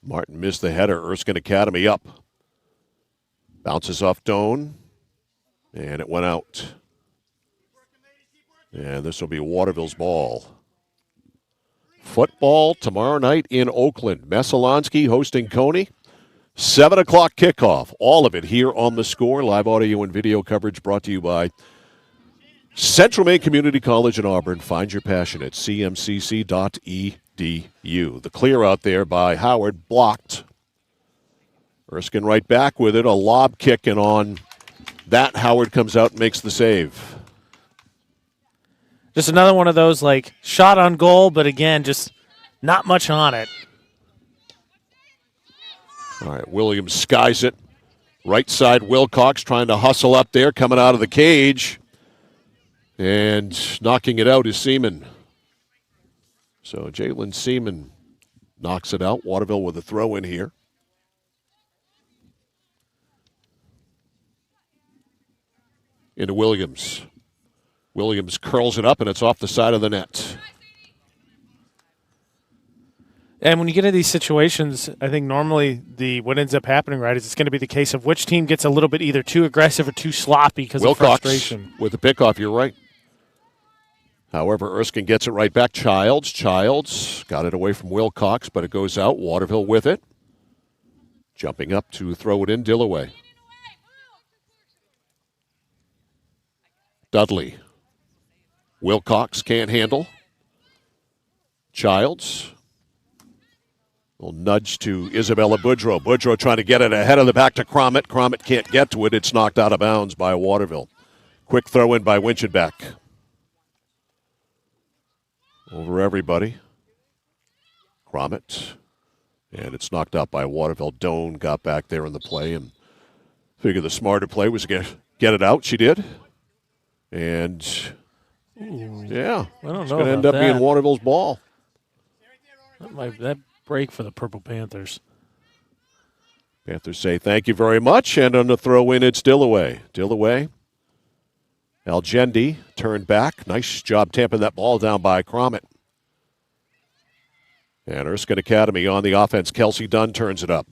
Martin missed the header. Erskine Academy up. Bounces off Doan. And it went out. And this will be Waterville's ball. Football tomorrow night in Oakland. Messalonsky hosting Coney. 7 o'clock kickoff. All of it here on The Score. Live audio and video coverage brought to you by Central Maine Community College in Auburn. Find your passion at cmcc.edu. The clear out there by Howard, blocked. Erskine right back with it. A lob kick, and on that, Howard comes out and makes the save. Just another one of those, like, shot on goal, but again, just not much on it. All right, Williams skies it. Right side, Wilcox trying to hustle up there, coming out of the cage. And knocking it out is Seaman. So Jalen Seaman knocks it out. Waterville with a throw in here. Into Williams. Williams curls it up, and it's off the side of the net. And when you get into these situations, I think normally what ends up happening, right, is it's going to be the case of which team gets a little bit either too aggressive or too sloppy because of frustration. With the pickoff, you're right. However, Erskine gets it right back. Childs got it away from Wilcox, but it goes out. Waterville with it. Jumping up to throw it in, Dillaway. Dudley. Wilcox can't handle. Childs. Little nudge to Isabella Boudreau. Boudreau trying to get it ahead of the back to Crommett. Crommett can't get to it. It's knocked out of bounds by Waterville. Quick throw in by Winchenbeck. Over everybody. Crommett. And it's knocked out by Waterville. Doan got back there in the play and figured the smarter play was to get it out. She did. And, yeah, I don't know. It's going to end up being Waterville's ball. That break for the Purple Panthers. Panthers say thank you very much. And on the throw in, it's Dillaway. Dillaway. Algendi turned back. Nice job tamping that ball down by Crommett. And Erskine Academy on the offense. Kelsey Dunn turns it up.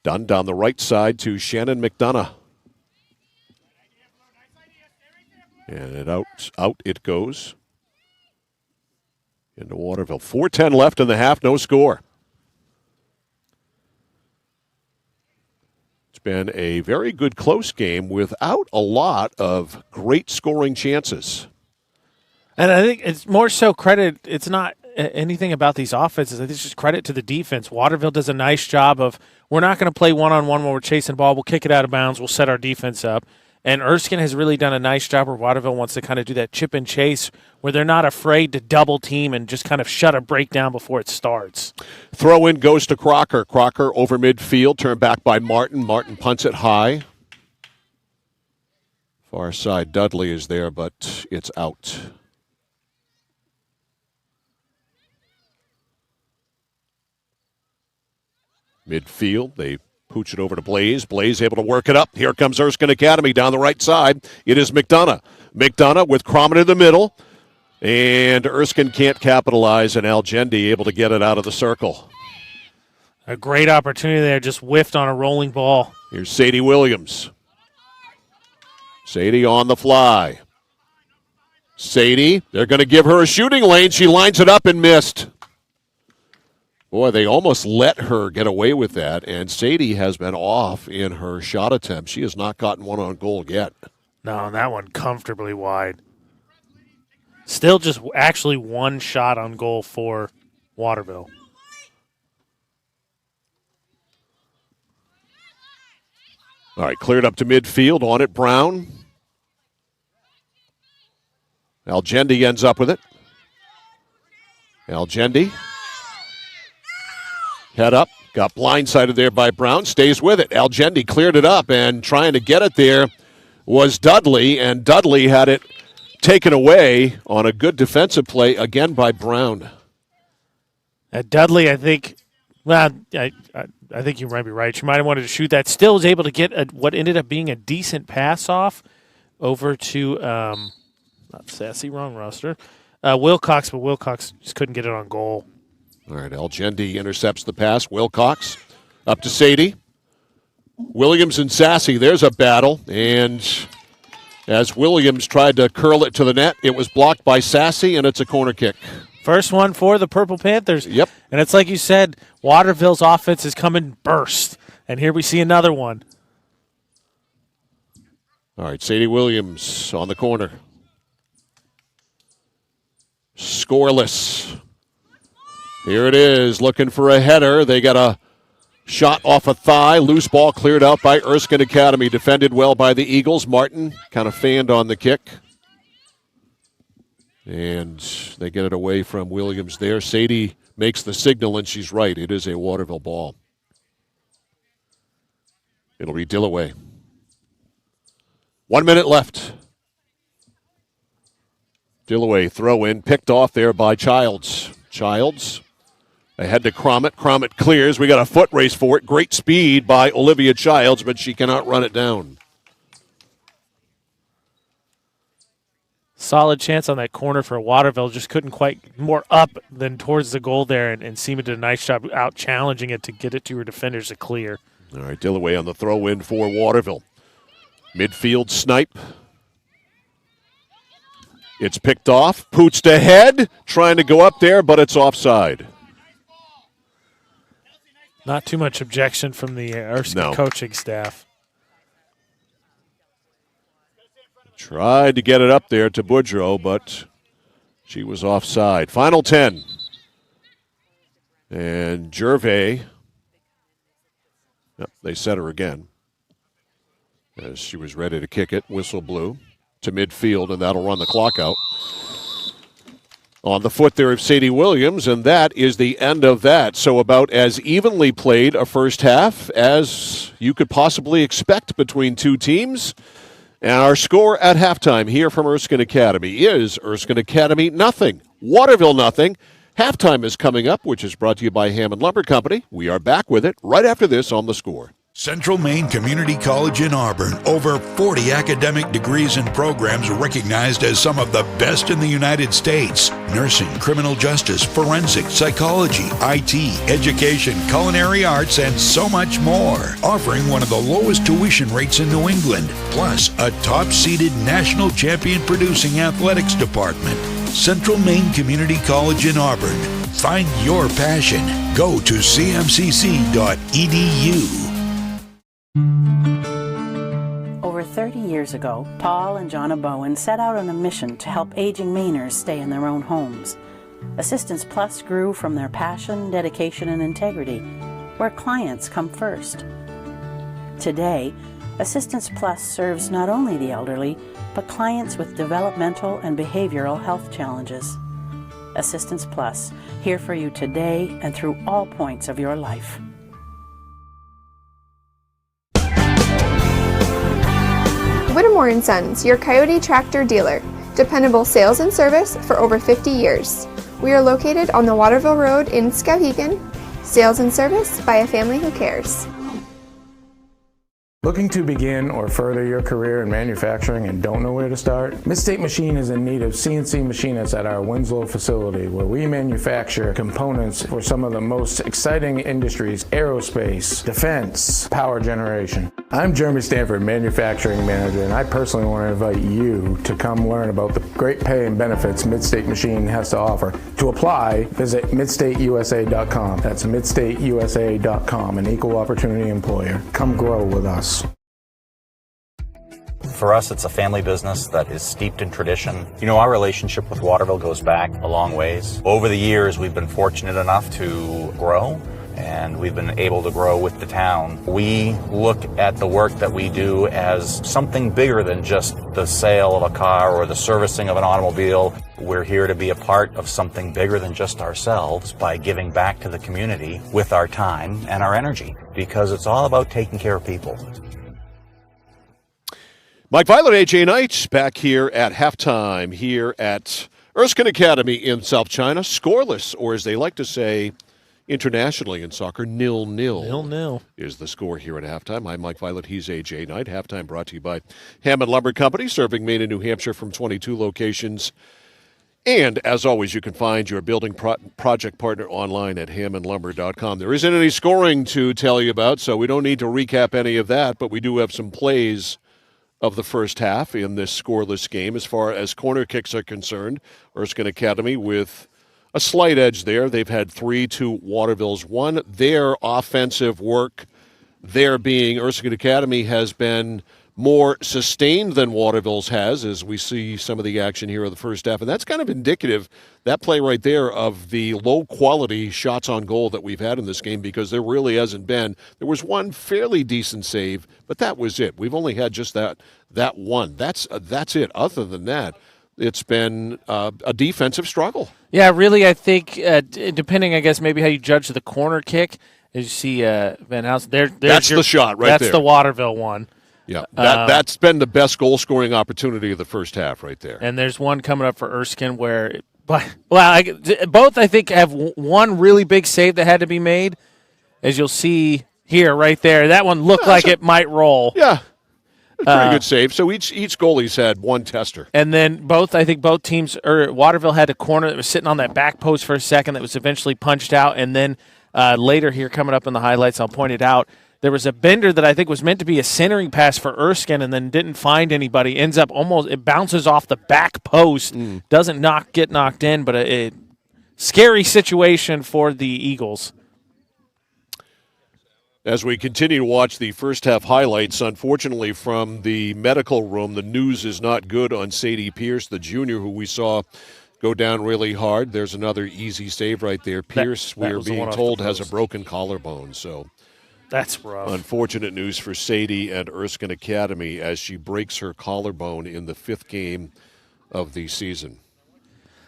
Dunn down the right side to Shannon McDonough. And out it goes. Into Waterville. 4:10 left in the half, no score. It's been a very good close game without a lot of great scoring chances. And I think it's more so credit. It's not anything about these offenses. I think it's just credit to the defense. Waterville does a nice job of, we're not going to play one-on-one when we're chasing the ball. We'll kick it out of bounds. We'll set our defense up. And Erskine has really done a nice job where Waterville wants to kind of do that chip and chase where they're not afraid to double team and just kind of shut a breakdown before it starts. Throw in goes to Crocker. Crocker over midfield, turned back by Martin. Martin punts it high. Far side, Dudley is there, but it's out. Midfield, they pooch it over to Blaze. Blaze able to work it up. Here comes Erskine Academy down the right side. It is McDonough. McDonough with Crommett in the middle. And Erskine can't capitalize, and Algendi able to get it out of the circle. A great opportunity there, just whiffed on a rolling ball. Here's Sadie Williams. Sadie on the fly. Sadie, they're going to give her a shooting lane. She lines it up and missed. Boy, they almost let her get away with that, and Sadie has been off in her shot attempt. She has not gotten one on goal yet. No, that one comfortably wide. Still just actually one shot on goal for Waterville. All right, cleared up to midfield. On it, Brown. Algendi ends up with it. Algendi. Head up. Got blindsided there by Brown. Stays with it. Algendi cleared it up, and trying to get it there was Dudley, and Dudley had it taken away on a good defensive play again by Brown. Dudley, I think, well, I think you might be right. She might have wanted to shoot that. Still was able to get what ended up being a decent pass off over to, not Sassy, wrong roster, Wilcox, but Wilcox just couldn't get it on goal. All right, Algendi intercepts the pass. Wilcox up to Sadie. Williams and Sassy, there's a battle, and as Williams tried to curl it to the net, it was blocked by Sassy, and it's a corner kick. First one for the Purple Panthers. Yep. And it's like you said, Waterville's offense is coming burst, and here we see another one. All right, Sadie Williams on the corner. Scoreless. Here it is, looking for a header. They got a shot off a thigh. Loose ball cleared out by Erskine Academy. Defended well by the Eagles. Martin kind of fanned on the kick. And they get it away from Williams there. Sadie makes the signal, and she's right. It is a Waterville ball. It'll be Dillaway. 1 minute left. Dillaway throw in, picked off there by Childs. Childs ahead to Crommett. Crommett clears. We got a foot race for it. Great speed by Olivia Childs, but she cannot run it down. Solid chance on that corner for Waterville. Just couldn't quite more up than towards the goal there, and Seema did a nice job out challenging it to get it to her defenders to clear. All right, Dillaway on the throw in for Waterville. Midfield snipe. It's picked off. Pooched ahead, trying to go up there, but it's offside. Not too much objection from the Erskine coaching staff. Tried to get it up there to Boudreau, but she was offside. Final 10. And Gervais, yep, they set her again as she was ready to kick it. Whistle blew to midfield, and that'll run the clock out. On the foot there of Sadie Williams, and that is the end of that. So about as evenly played a first half as you could possibly expect between two teams. And our score at halftime here from Erskine Academy is Erskine Academy 0, Waterville 0. Halftime is coming up, which is brought to you by Hammond Lumber Company. We are back with it right after this on The Score. Central Maine Community College in Auburn. Over 40 academic degrees and programs recognized as some of the best in the United States. Nursing, criminal justice, forensic, psychology, IT, education, culinary arts, and so much more. Offering one of the lowest tuition rates in New England. Plus, a top-seeded national champion producing athletics department. Central Maine Community College in Auburn. Find your passion. Go to cmcc.edu. Over 30 years ago, Paul and Jonna Bowen set out on a mission to help aging Mainers stay in their own homes. Assistance Plus grew from their passion, dedication, and integrity, where clients come first. Today, Assistance Plus serves not only the elderly, but clients with developmental and behavioral health challenges. Assistance Plus, here for you today and through all points of your life. Whittemore & Sons, your Coyote tractor dealer. Dependable sales and service for over 50 years. We are located on the Waterville Road in Skowhegan. Sales and service by a family who cares. Looking to begin or further your career in manufacturing and don't know where to start? Midstate Machine is in need of CNC machinists at our Winslow facility, where we manufacture components for some of the most exciting industries: aerospace, defense, power generation. I'm Jeremy Stanford, manufacturing manager, and I personally want to invite you to come learn about the great pay and benefits Midstate Machine has to offer. To apply, visit midstateusa.com. That's midstateusa.com, an equal opportunity employer. Come grow with us. For us, it's a family business that is steeped in tradition. You know, our relationship with Waterville goes back a long ways. Over the years, we've been fortunate enough to grow, and we've been able to grow with the town. We look at the work that we do as something bigger than just the sale of a car or the servicing of an automobile. We're here to be a part of something bigger than just ourselves by giving back to the community with our time and our energy, because it's all about taking care of people. Mike Violet, AJ Knight, back here at halftime here at Erskine Academy in South China. Scoreless, or as they like to say internationally in soccer, 0-0. 0-0 is the score here at halftime. I'm Mike Violet. He's AJ Knight. Halftime brought to you by Hammond Lumber Company, serving Maine and New Hampshire from 22 locations. And, as always, you can find your building project partner online at hammondlumber.com. There isn't any scoring to tell you about, so we don't need to recap any of that, but we do have some plays of the first half in this scoreless game. As far as corner kicks are concerned, Erskine Academy with a slight edge there. They've had 3 to Waterville's 1. Their offensive work, there being Erskine Academy, has been more sustained than Waterville's has, as we see some of the action here of the first half. And that's kind of indicative, that play right there, of the low-quality shots on goal that we've had in this game, because there really hasn't been. There was one fairly decent save, but that was it. We've only had just that one. That's it. Other than that, it's been a defensive struggle. Yeah, really, I think, depending, I guess, maybe how you judge the corner kick, as you see Van Housen. That's the shot right there. That's the Waterville one. Yeah, that's been the best goal-scoring opportunity of the first half right there. And there's one coming up for Erskine where, both I think have one really big save that had to be made, as you'll see here right there. That one looked like it might roll. Yeah, pretty good save. So each goalie's had one tester. And then I think both teams, Waterville had a corner that was sitting on that back post for a second that was eventually punched out, and then later here coming up in the highlights, I'll point it out, there was a bender that I think was meant to be a centering pass for Erskine and then didn't find anybody. Ends up it bounces off the back post. Doesn't get knocked in, but a scary situation for the Eagles. As we continue to watch the first half highlights, unfortunately from the medical room, the news is not good on Sadie Pierce, the junior who we saw go down really hard. There's another easy save right there. Pierce, we're being told, has a broken collarbone, so that's rough. Unfortunate news for Sadie and Erskine Academy as she breaks her collarbone in the 5th game of the season.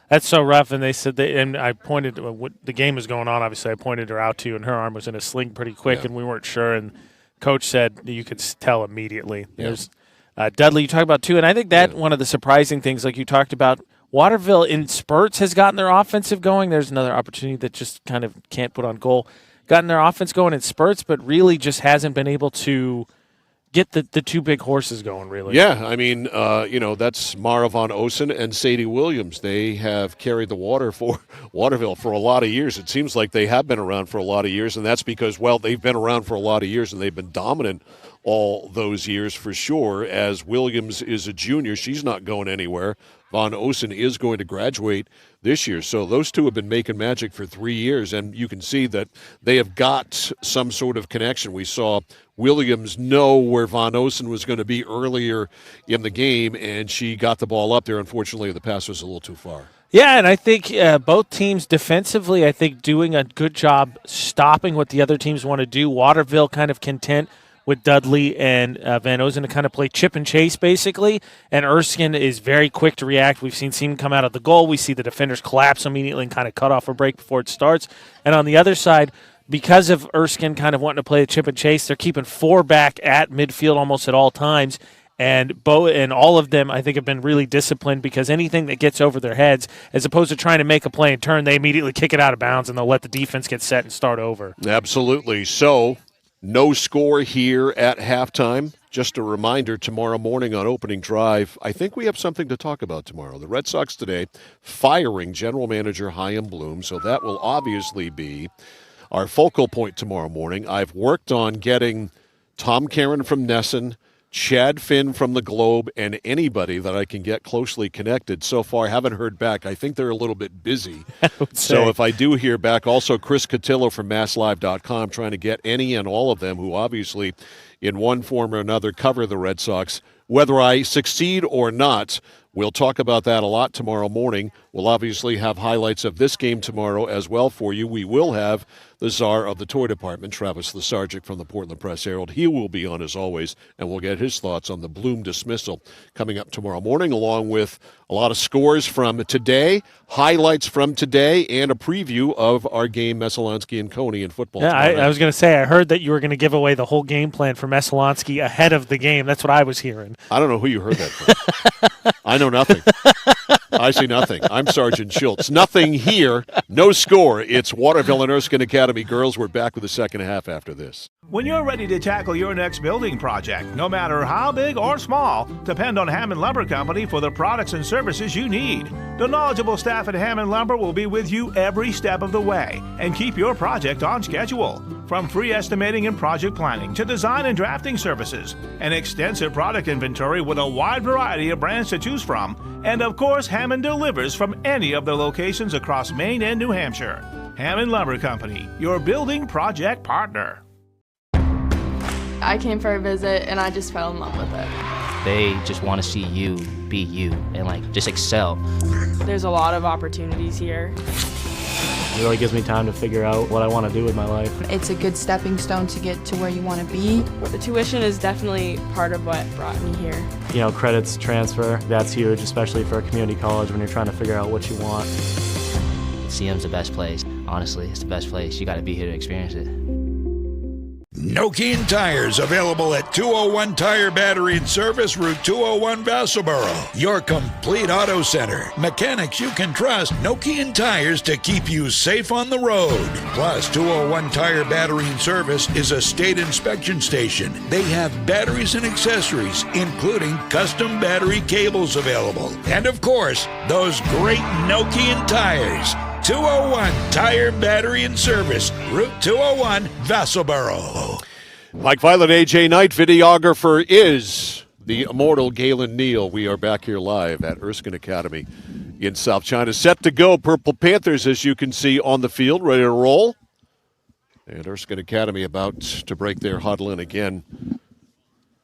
That's so rough, and they said and I pointed when the game was going on. Obviously, I pointed her out to you, and her arm was in a sling pretty quick, and we weren't sure. And Coach said you could tell immediately. Yeah. There's Dudley. You talk about too, and I think that one of the surprising things, like you talked about, Waterville in spurts has gotten their offensive going. There's another opportunity that just kind of can't put on goal. Gotten their offense going in spurts, but really just hasn't been able to get the two big horses going, really. Yeah, I mean, that's Mara Von Osen and Sadie Williams. They have carried the water for Waterville for a lot of years. It seems like they have been around for a lot of years, and that's because, they've been around for a lot of years, and they've been dominant all those years for sure. As Williams is a junior, she's not going anywhere. Von Osen is going to graduate this year. So those two have been making magic for 3 years, and you can see that they have got some sort of connection. We saw Williams know where Von Osen was going to be earlier in the game, and she got the ball up there. Unfortunately, the pass was a little too far. Yeah, and I think both teams defensively, I think, doing a good job stopping what the other teams want to do. Waterville kind of content with Dudley and Van Osen to kind of play chip and chase, basically. And Erskine is very quick to react. We've seen him come out of the goal. We see the defenders collapse immediately and kind of cut off a break before it starts. And on the other side, because of Erskine kind of wanting to play a chip and chase, they're keeping 4 back at midfield almost at all times. And all of them, I think, have been really disciplined, because anything that gets over their heads, as opposed to trying to make a play and turn, they immediately kick it out of bounds, and they'll let the defense get set and start over. Absolutely. So, no score here at halftime. Just a reminder, tomorrow morning on opening drive, I think we have something to talk about tomorrow. The Red Sox today firing general manager Chaim Bloom, so that will obviously be our focal point tomorrow morning. I've worked on getting Tom Caron from Nesson, Chad Finn from the Globe, and anybody that I can get closely connected. So far, haven't heard back. I think they're a little bit busy. So if I do hear back, also Chris Cotillo from MassLive.com, trying to get any and all of them who obviously in one form or another cover the Red Sox. Whether I succeed or not, We'll talk about that a lot tomorrow morning. We'll obviously have highlights of this game tomorrow as well for you. We will have the czar of the toy department, Travis Lesargic from the Portland Press-Herald. He will be on as always, and we'll get his thoughts on the Bloom dismissal coming up tomorrow morning, along with a lot of scores from today, highlights from today, and a preview of our game, Messalonsky and Coney in football. Yeah, I was going to say, I heard that you were going to give away the whole game plan for Messalonsky ahead of the game. That's what I was hearing. I don't know who you heard that from. I know nothing. I see nothing. I'm Sergeant Schultz. Nothing here. No score. It's Waterville and Erskine Academy girls. We're back with the second half after this. When you're ready to tackle your next building project, no matter how big or small, depend on Hammond Lumber Company for the products and services you need. The knowledgeable staff at Hammond Lumber will be with you every step of the way and keep your project on schedule. From free estimating and project planning to design and drafting services, an extensive product inventory with a wide variety of brands to choose from, and of course, Hammond delivers from any of their locations across Maine and New Hampshire. Hammond Lumber Company, your building project partner. I came for a visit and I just fell in love with it. They just want to see you be you and just excel. There's a lot of opportunities here. It really gives me time to figure out what I want to do with my life. It's a good stepping stone to get to where you want to be. The tuition is definitely part of what brought me here. Credits transfer, that's huge, especially for a community college when you're trying to figure out what you want. CM's the best place. Honestly, it's the best place. You got to be here to experience it. Nokian Tires, available at 201 Tire Battery and Service, Route 201, Vassalboro. Your complete auto center. Mechanics you can trust. Nokian Tires to keep you safe on the road. Plus, 201 Tire Battery and Service is a state inspection station. They have batteries and accessories, including custom battery cables available. And of course, those great Nokian tires. 201 Tire Battery and Service, Route 201, Vassalboro. Mike Violet, AJ Knight, videographer is the immortal Galen Neal. We are back here live at Erskine Academy in South China. Set to go. Purple Panthers, as you can see, on the field, ready to roll. And Erskine Academy about to break their huddle in again.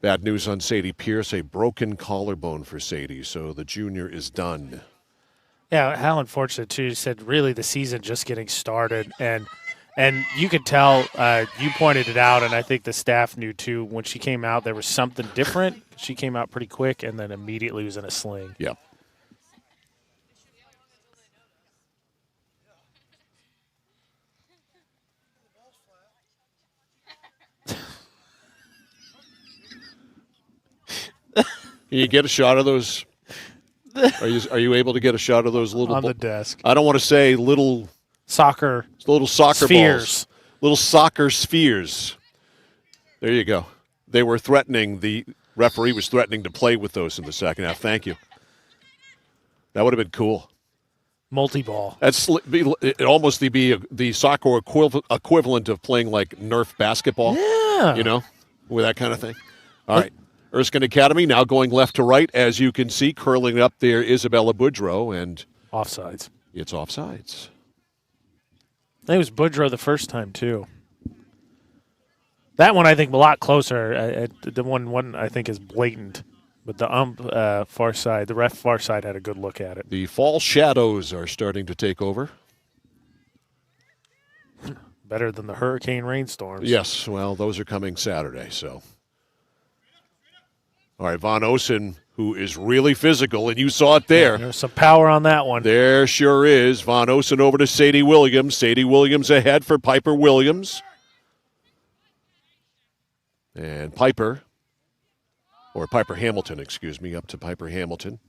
Bad news on Sadie Pierce, a broken collarbone for Sadie, so the junior is done. Yeah, how unfortunate, too. You said really the season just getting started. And you could tell, you pointed it out, and I think the staff knew, too. When she came out, there was something different. She came out pretty quick and then immediately was in a sling. Yeah. Can you get a shot of those? Are you able to get a shot of those little on the desk? I don't want to say little soccer spheres. Little soccer spheres. There you go. They were threatening. The referee was threatening to play with those in the second half. Thank you. That would have been cool. Multi-ball. It'd almost be the soccer equivalent of playing like Nerf basketball. Yeah. With that kind of thing. All right. Erskine Academy now going left to right. As you can see, curling up there, Isabella Boudreau. And offsides. It's offsides. I think it was Boudreau the first time, too. That one, I think, a lot closer. The one I think is blatant. But the far side, the ref far side had a good look at it. The fall shadows are starting to take over. Better than the hurricane rainstorms. Yes, well, those are coming Saturday, so. All right, Von Osen, who is really physical, and you saw it there. There's some power on that one. There sure is. Von Osen over to Sadie Williams. Sadie Williams ahead for Piper Williams. And Piper Hamilton, up to Piper Hamilton.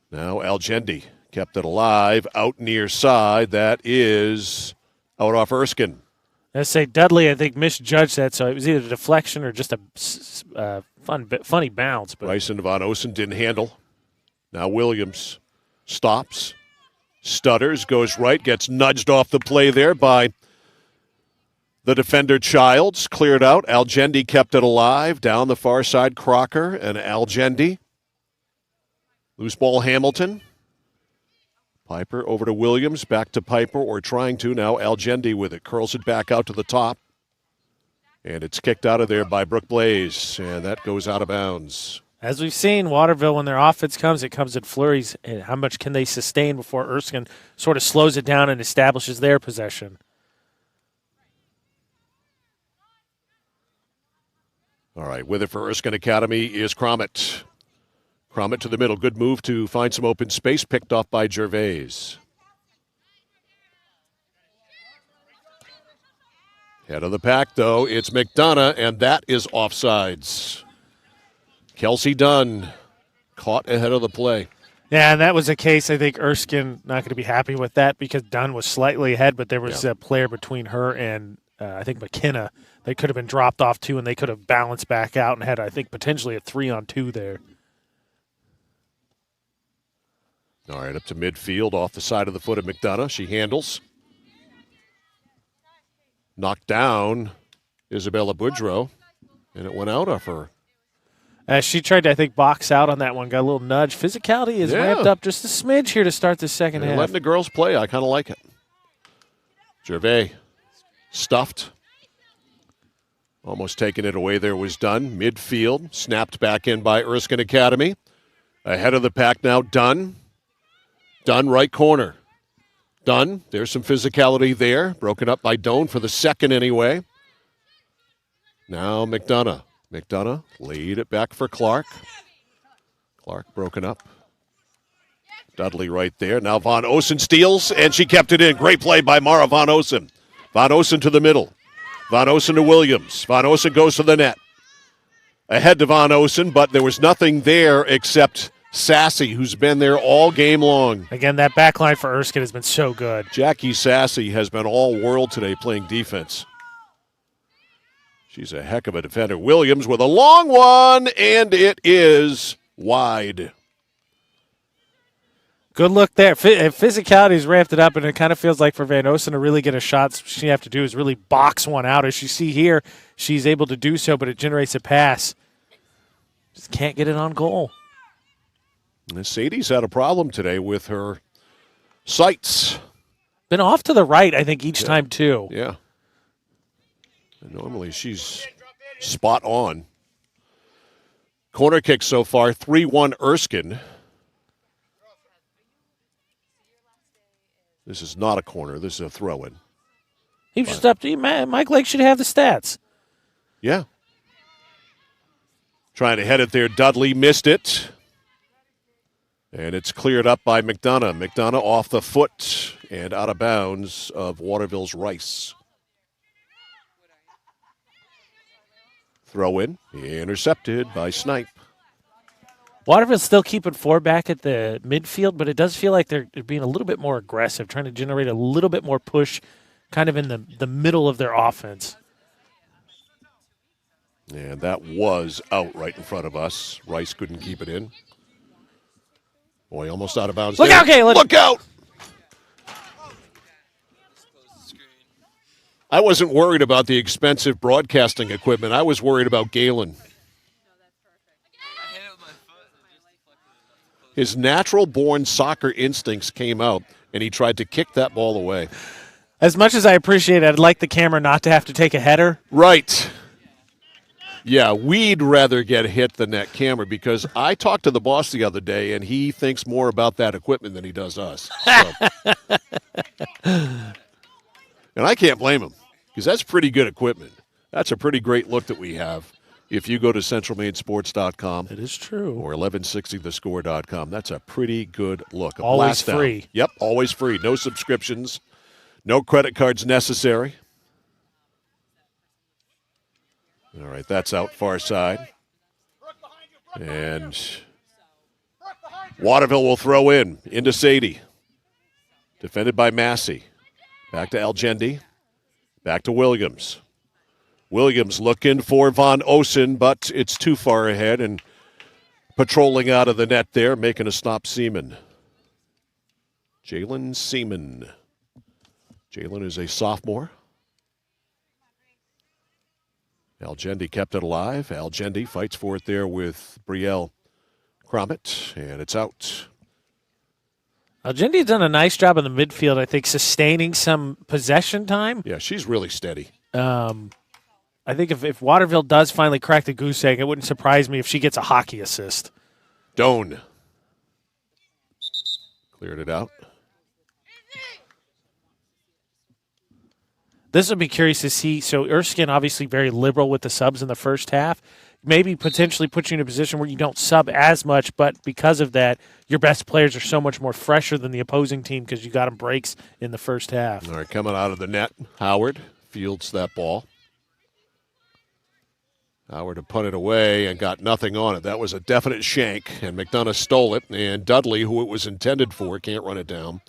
Now Algendi kept it alive, out near side. That is out off Erskine. I say Dudley, I think, misjudged that, so it was either a deflection or just a funny bounce. But Bryson Von Osen didn't handle. Now Williams stops, stutters, goes right, gets nudged off the play there by the defender Childs. Cleared out. Algendi kept it alive. Down the far side, Crocker and Algendi. Loose ball, Hamilton. Piper over to Williams, back to Piper, or trying to now. Algendi with it, curls it back out to the top. And it's kicked out of there by Brooke Blaze, and that goes out of bounds. As we've seen, Waterville, when their offense comes, it comes in flurries. And how much can they sustain before Erskine sort of slows it down and establishes their possession? All right, with it for Erskine Academy is Cromit. Cromit to the middle. Good move to find some open space, picked off by Gervais. Head of the pack, though, it's McDonough, and that is offsides. Kelsey Dunn caught ahead of the play. Yeah, and that was a case, I think Erskine not going to be happy with that because Dunn was slightly ahead, but there was a player between her and I think McKenna. They could have been dropped off, too, and they could have balanced back out and had, I think, potentially a 3-on-2 there. All right, up to midfield, off the side of the foot of McDonough. She handles. Knocked down Isabella Boudreau, and it went out of her. She tried to, I think, box out on that one, got a little nudge. Physicality is ramped up just a smidge here to start the second half. Letting the girls play, I kind of like it. Gervais stuffed. Almost taking it away there was Dunn. Midfield, snapped back in by Erskine Academy. Ahead of the pack now, Dunn. Dunn, right corner. Dunn, there's some physicality there. Broken up by Doan for the second anyway. Now McDonough. McDonough laid it back for Clark. Clark broken up. Dudley right there. Now Von Osen steals, and she kept it in. Great play by Mara Von Osen. Von Osen to the middle. Von Osen to Williams. Von Osen goes to the net. Ahead to Von Osen, but there was nothing there except Sassy, who's been there all game long. Again, that back line for Erskine has been so good. Jackie Sassy has been all world today playing defense. She's a heck of a defender. Williams with a long one, and it is wide. Good look there. Physicality's ramped it up, and it kind of feels like for Van Osen to really get a shot, what she have to do is really box one out. As you see here, she's able to do so, but it generates a pass. Just can't get it on goal. Sadie's had a problem today with her sights. Been off to the right, I think, each time, too. Yeah. And normally she's spot on. Corner kick so far, 3-1 Erskine. This is not a corner. This is a throw-in. He just up to you, Mike Lake should have the stats. Yeah. Trying to head it there. Dudley missed it. And it's cleared up by McDonough. McDonough off the foot and out of bounds of Waterville's Rice. Throw in, intercepted by Snipe. Waterville's still keeping 4 back at the midfield, but it does feel like they're being a little bit more aggressive, trying to generate a little bit more push kind of in the middle of their offense. And that was out right in front of us. Rice couldn't keep it in. Boy, almost out of bounds. Look out, Galen! Look out! I wasn't worried about the expensive broadcasting equipment. I was worried about Galen. His natural-born soccer instincts came out, and he tried to kick that ball away. As much as I appreciate it, I'd like the camera not to have to take a header. Right. Yeah, we'd rather get hit than that camera because I talked to the boss the other day, and he thinks more about that equipment than he does us. So. And I can't blame him because that's pretty good equipment. That's a pretty great look that we have. If you go to centralmainsports.com. It is true. Or 1160thescore.com. That's a pretty good look. Always free. Down. Yep, always free. No subscriptions. No credit cards necessary. All right, that's out far side. And Waterville will throw into Sadie. Defended by Massey. Back to Algendi. Back to Williams. Williams looking for Von Osen, but it's too far ahead and patrolling out of the net there, making a stop Seaman. Jalen Seaman. Jalen is a sophomore. Algendi kept it alive. Algendi fights for it there with Brielle Cromit, and it's out. Algendi's done a nice job in the midfield, I think, sustaining some possession time. Yeah, she's really steady. I think if Waterville does finally crack the goose egg, it wouldn't surprise me if she gets a hockey assist. Doan cleared it out. This will be curious to see. So Erskine obviously very liberal with the subs in the first half. Maybe potentially put you in a position where you don't sub as much, but because of that, your best players are so much more fresher than the opposing team because you got them breaks in the first half. All right, coming out of the net, Howard fields that ball. Howard to punt it away and got nothing on it. That was a definite shank, and McDonough stole it, and Dudley, who it was intended for, can't run it down.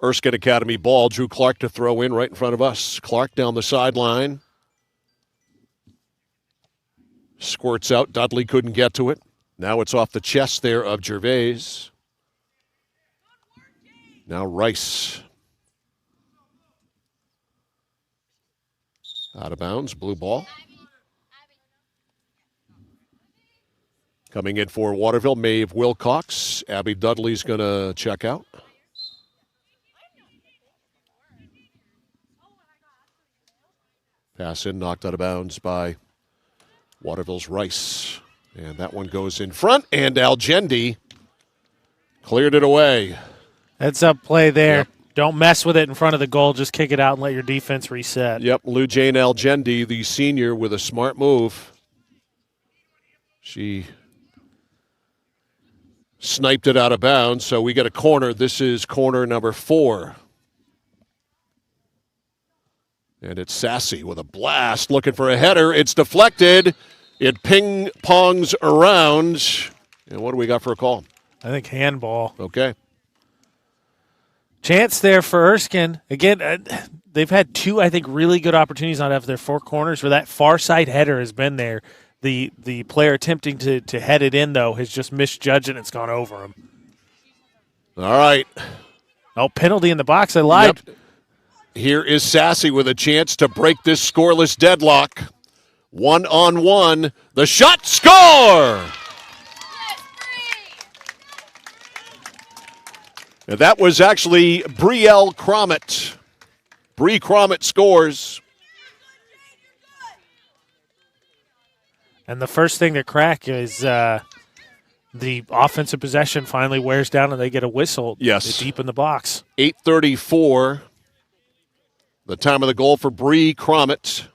Erskine Academy ball, Drew Clark to throw in right in front of us. Clark down the sideline. Squirts out. Dudley couldn't get to it. Now it's off the chest there of Gervais. Now Rice. Out of bounds, blue ball. Coming in for Waterville, Maeve Wilcox. Abby Dudley's going to check out. Pass in, knocked out of bounds by Waterville's Rice. And that one goes in front, and Algendi cleared it away. Heads up play there. Yep. Don't mess with it in front of the goal. Just kick it out and let your defense reset. Yep, Lou Jane Algendi, the senior, with a smart move. She sniped it out of bounds, so we get a corner. This is corner number 4. And it's Sassy with a blast, looking for a header. It's deflected. It ping-pongs around. And what do we got for a call? I think handball. Okay. Chance there for Erskine. Again, they've had 2, I think, really good opportunities out of their 4 corners where that far side header has been there. The player attempting to head it in, though, has just misjudged it and it's gone over him. All right. Oh, penalty in the box. I lied. Yep. Here is Sassy with a chance to break this scoreless deadlock. 1-on-1. The shot, score! And that was actually Brielle Cromit. Bree Cromit scores. And the first thing to crack is the offensive possession finally wears down and they get a whistle. Yes. Deep in the box. 8:34. The time of the goal for Bree Cromit.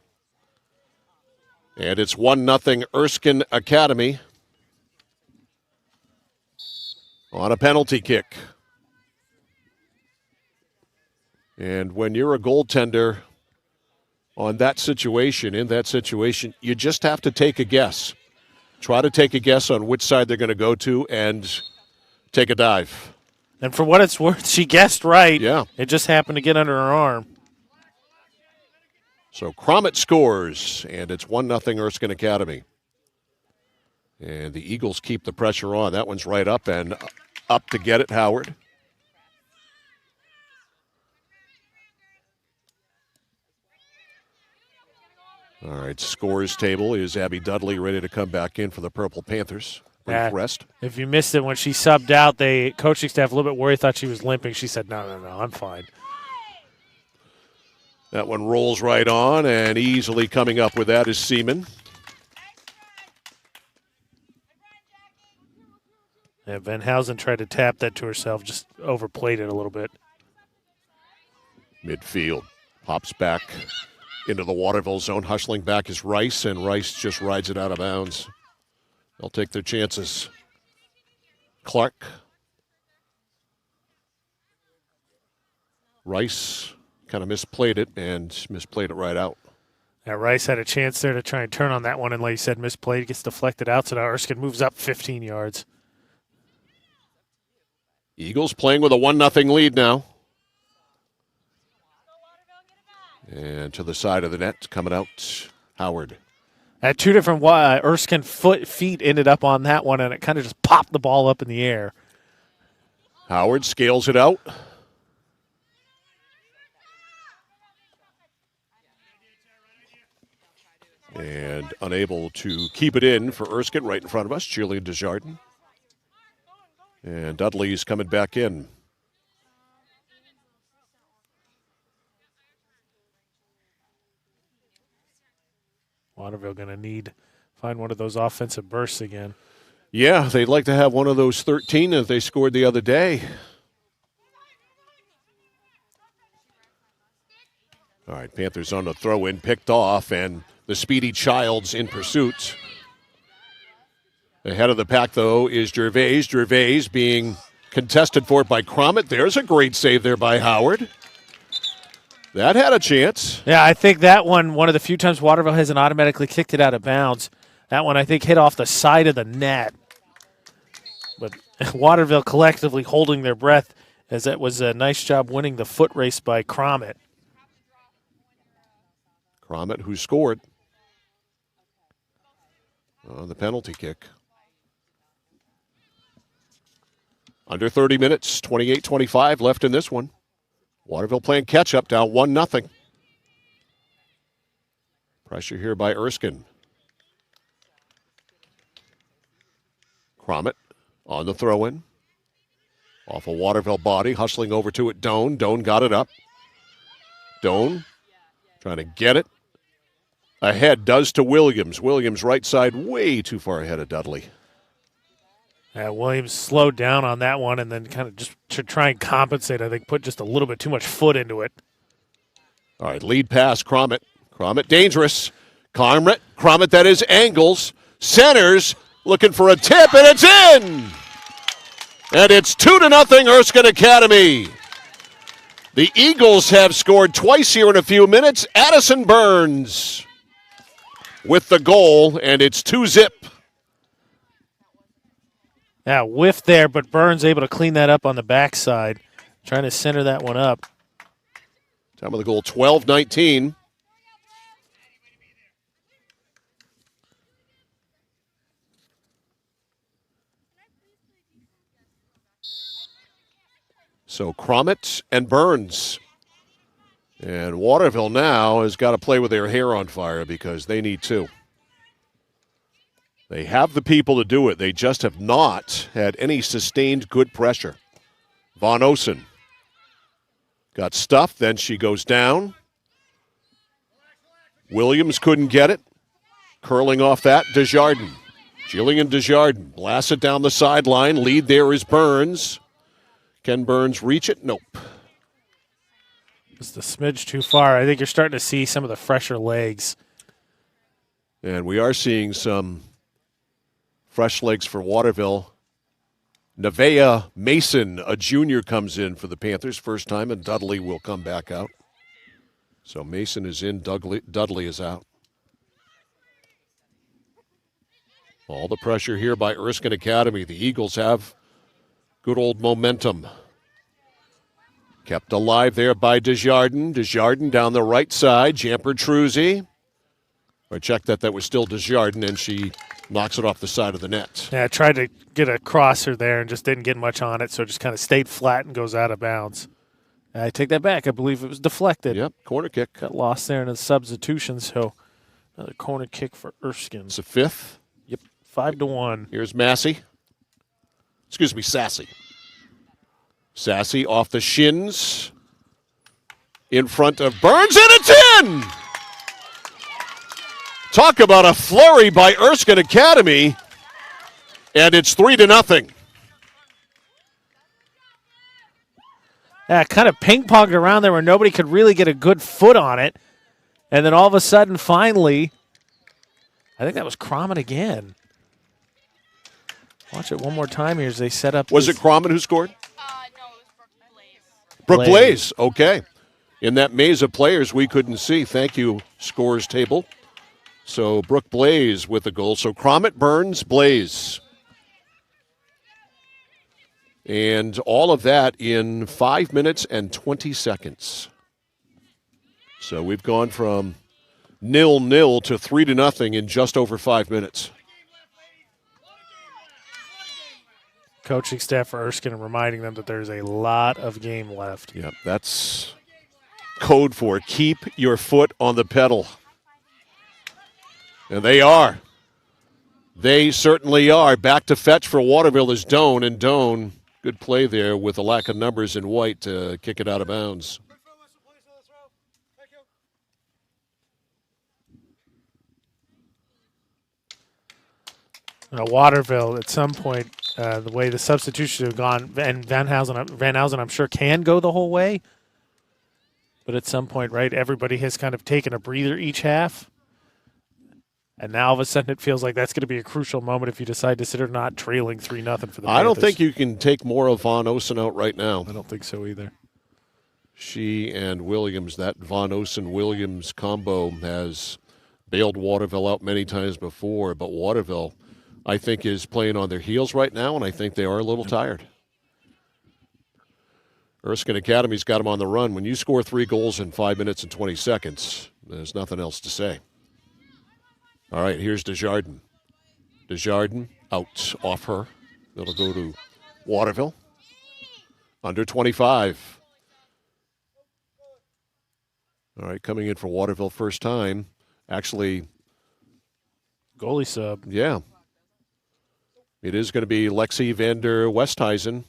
And it's 1-0 Erskine Academy on a penalty kick. And when you're a goaltender in that situation, you just have to take a guess. Try to take a guess on which side they're going to go to and take a dive. And for what it's worth, she guessed right. Yeah. It just happened to get under her arm. So Cromit scores, and it's 1-0 Erskine Academy. And the Eagles keep the pressure on. That one's right up and up to get it, Howard. All right, scores table is Abby Dudley ready to come back in for the Purple Panthers. Brief rest. If you missed it when she subbed out, the coaching staff a little bit worried, thought she was limping. She said, no, I'm fine. That one rolls right on, and easily coming up with that is Seaman. Yeah, Van Housen tried to tap that to herself, just overplayed it a little bit. Midfield. Pops back into the Waterville zone. Hustling back is Rice, and Rice just rides it out of bounds. They'll take their chances. Clark. Rice kind of misplayed it and misplayed it right out. Yeah, Rice had a chance there to try and turn on that one, and like you said, misplayed, gets deflected out, so now Erskine moves up 15 yards. Eagles playing with a 1-0 lead now. And to the side of the net, coming out, Howard. At 2 different Erskine feet ended up on that one, and it kind of just popped the ball up in the air. Howard scales it out. And unable to keep it in for Erskine right in front of us, Julian Desjardins. And Dudley's coming back in. Waterville going to find one of those offensive bursts again. Yeah, they'd like to have one of those 13 that they scored the other day. All right, Panthers on the throw-in, picked off, and the speedy Childs in pursuit. Ahead of the pack, though, is Gervais. Gervais being contested for it by Cromit. There's a great save there by Howard. That had a chance. Yeah, I think that one of the few times Waterville hasn't automatically kicked it out of bounds. That one, I think, hit off the side of the net. But Waterville collectively holding their breath, as that was a nice job winning the foot race by Cromit. Cromit, who scored on the penalty kick. Under 30 minutes, 28-25 left in this one. Waterville playing catch-up, down 1-0. Pressure here by Erskine. Cromit on the throw-in. Off a Waterville body, hustling over to it, Doan. Doan got it up. Doan trying to get it. Ahead, does to Williams. Williams right side, way too far ahead of Dudley. Williams slowed down on that one and then kind of just to try and compensate, I think, put just a little bit too much foot into it. All right, lead pass, Cromit. Cromit dangerous. Cromit, that is angles. Centers, looking for a tip, and it's in! And it's 2-0 Erskine Academy. The Eagles have scored twice here in a few minutes. Addison Burns with the goal, and it's 2-0. Yeah, whiff there, but Burns able to clean that up on the backside. Trying to center that one up. Time of the goal, 12-19. So Cromit and Burns. And Waterville now has got to play with their hair on fire because they need to. They have the people to do it. They just have not had any sustained good pressure. Von Osen got stuffed, then she goes down. Williams couldn't get it. Curling off that, Desjardins. Jillian Desjardins blasts it down the sideline. Lead there is Burns. Can Burns reach it? Nope. Just a smidge too far. I think you're starting to see some of the fresher legs. And we are seeing some fresh legs for Waterville. Nevaeh Mason, a junior, comes in for the Panthers first time, and Dudley will come back out. So Mason is in, Dudley is out. All the pressure here by Erskine Academy. The Eagles have good old momentum. Kept alive there by Desjardins. Desjardins down the right side. Jamper Truzzi. I checked that was still Desjardins, and she knocks it off the side of the net. Yeah, tried to get a crosser there and just didn't get much on it, so it just kind of stayed flat and goes out of bounds. I take that back. I believe it was deflected. Yep, corner kick. Got lost there in the substitution, so another corner kick for Erskine. It's a fifth. Yep, 5-1. Here's Sassy. Sassy off the shins. In front of Burns, and it's in! Talk about a flurry by Erskine Academy, and it's 3-0. Yeah, kind of ping-ponged around there where nobody could really get a good foot on it. And then all of a sudden, finally, I think that was Cromit again. Watch it one more time here as they set up. Was it Cromit who scored? No, it was Brooke Blaze. Brooke Blaze, okay. In that maze of players we couldn't see. Thank you, scores table. So Brooke Blaze with the goal. So Cromit, Burns, Blaze. And all of that in 5 minutes and 20 seconds. So we've gone from 0-0 to 3-0 in just over 5 minutes. Coaching staff for Erskine reminding them that there's a lot of game left. Yep, that's code for keep your foot on the pedal. And they are. They certainly are. Back to fetch for Waterville is Doan, and Doan, good play there with a lack of numbers in white to kick it out of bounds. Waterville, at some point, the way the substitutions have gone, and Van Housen, I'm sure, can go the whole way. But at some point, right, everybody has kind of taken a breather each half. And now all of a sudden it feels like that's going to be a crucial moment if you decide to sit or not trailing 3-0 for the Panthers. I don't think you can take more of Von Osen out right now. I don't think so either. She and Williams, that Von Osen-Williams combo has bailed Waterville out many times before, but Waterville, I think, is playing on their heels right now, and I think they are a little tired. Erskine Academy's got them on the run. When you score 3 goals in 5 minutes and 20 seconds, there's nothing else to say. All right, here's Desjardins. Desjardins out off her. It'll go to Waterville. Under 25. All right, coming in for Waterville first time. Actually, goalie sub. Yeah. It is going to be Lexi Vander Westhuizen.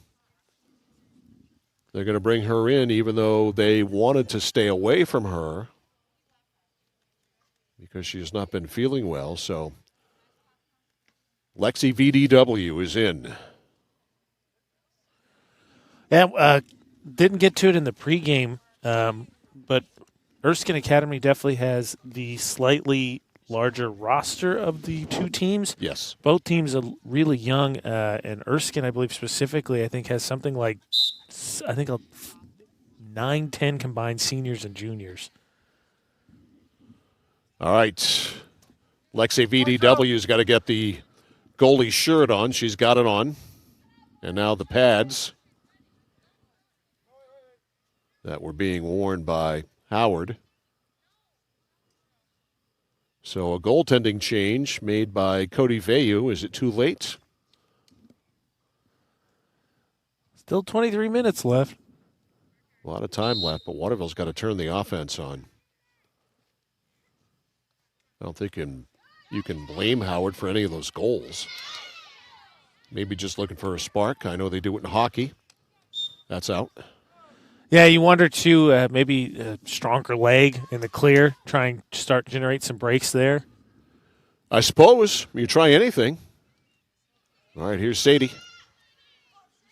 They're going to bring her in even though they wanted to stay away from her because she has not been feeling well. So Lexi VDW is in. Yeah, didn't get to it in the pregame, but Erskine Academy definitely has the slightly larger roster of the two teams. Yes. Both teams are really young, and Erskine, I believe specifically, I think has something like, 9-10 combined seniors and juniors. All right. Lexi VDW's got to get the goalie shirt on. She's got it on. And now the pads that were being worn by Howard. So a goaltending change made by Cody Vayu. Is it too late? Still 23 minutes left. A lot of time left, but Waterville's got to turn the offense on. I don't think you can blame Howard for any of those goals. Maybe just looking for a spark. I know they do it in hockey. That's out. Yeah, you wonder, too, maybe a stronger leg in the clear, try and start to generate some breaks there. I suppose. You try anything. All right, here's Sadie.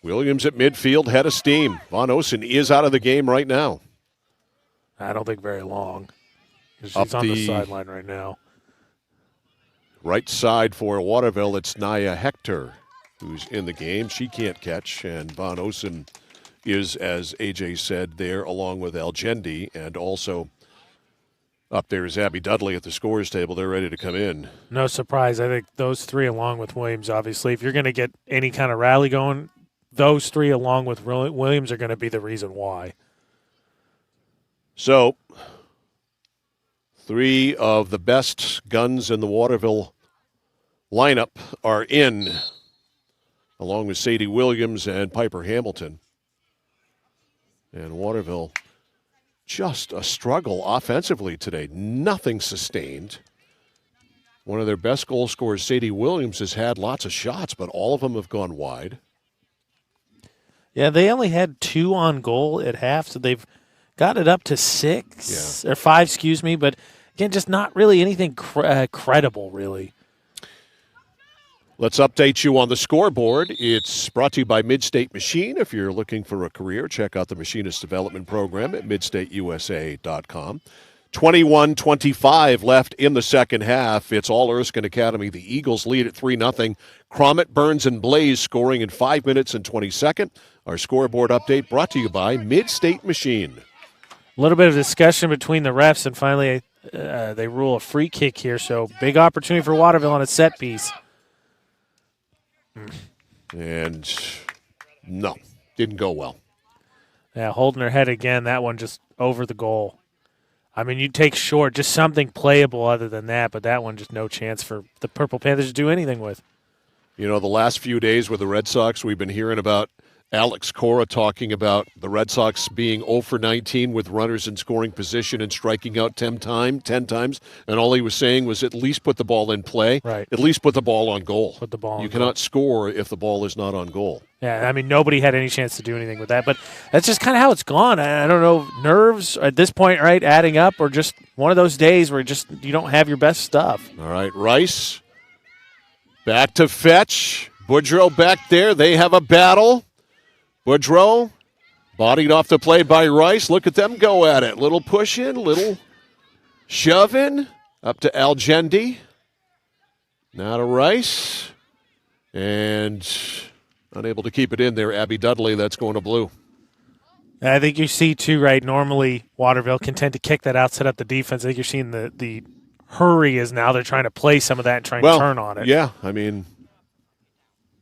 Williams at midfield, head of steam. Von Osen is out of the game right now. I don't think very long. She's on the sideline right now. Right side for Waterville, it's Naya Hector who's in the game. She can't catch, and Von Osen is, as AJ said, there along with Algendi, and also up there is Abby Dudley at the scorers table. They're ready to come in. No surprise. I think those three, along with Williams, obviously, if you're going to get any kind of rally going, those three along with Williams are going to be the reason why. So, 3 of the best guns in the Waterville lineup are in, along with Sadie Williams and Piper Hamilton. And Waterville, just a struggle offensively today. Nothing sustained. One of their best goal scorers, Sadie Williams, has had lots of shots, but all of them have gone wide. Yeah, they only had 2 on goal at half, so they've got it up to 6 or 5, excuse me. But again, just not really anything credible, really. Let's update you on the scoreboard. It's brought to you by Midstate Machine. If you're looking for a career, check out the Machinist Development Program at midstateusa.com. 21-25 left in the second half. It's all Erskine Academy. The Eagles lead at 3-0. Cromit, Burns, and Blaze scoring in 5 minutes and 20 seconds. Our scoreboard update brought to you by Midstate Machine. A little bit of discussion between the refs, and finally they rule a free kick here. So big opportunity for Waterville on a set piece. And no, didn't go well. Yeah, holding her head again. That one just over the goal. I mean, you take short, just something playable other than that, but that one just no chance for the Purple Panthers to do anything with. You know, the last few days with the Red Sox, we've been hearing about Alex Cora talking about the Red Sox being 0 for 19 with runners in scoring position and striking out 10 times, and all he was saying was at least put the ball in play, right? At least put the ball on goal. Put the ball on You cannot score if the ball is not on goal. Yeah, I mean, nobody had any chance to do anything with that, but that's just kind of how it's gone. I don't know, nerves at this point, right, adding up, or just one of those days where you don't have your best stuff. All right, Rice Back to Fetch. Boudreau back there. They have a battle. Boudreau bodied off the play by Rice. Look at them go at it. Little push in, little shove in. Up to Algendi. Now to Rice. And unable to keep it in there. Abby Dudley, that's going to blue. I think you see, too, right, normally Waterville can tend to kick that out, set up the defense. I think you're seeing the hurry is now they're trying to play some of that and try and turn on it. Yeah, I mean,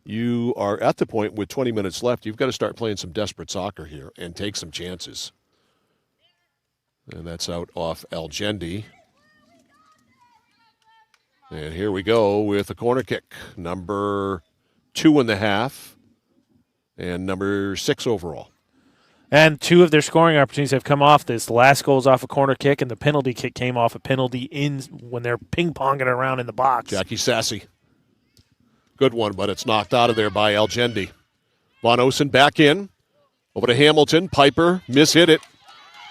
you are at the point with 20 minutes left. You've got to start playing some desperate soccer here and take some chances. And that's out off Algendi. And here we go with a corner kick. Number 2.5 and number 6 overall. And 2 of their scoring opportunities have come off this. The last goal is off a corner kick, and the penalty kick came off a penalty in when they're ping-ponging around in the box. Jackie Sassy. Good one, but it's knocked out of there by Algendi. Von Osen back in. Over to Hamilton. Piper mishit it.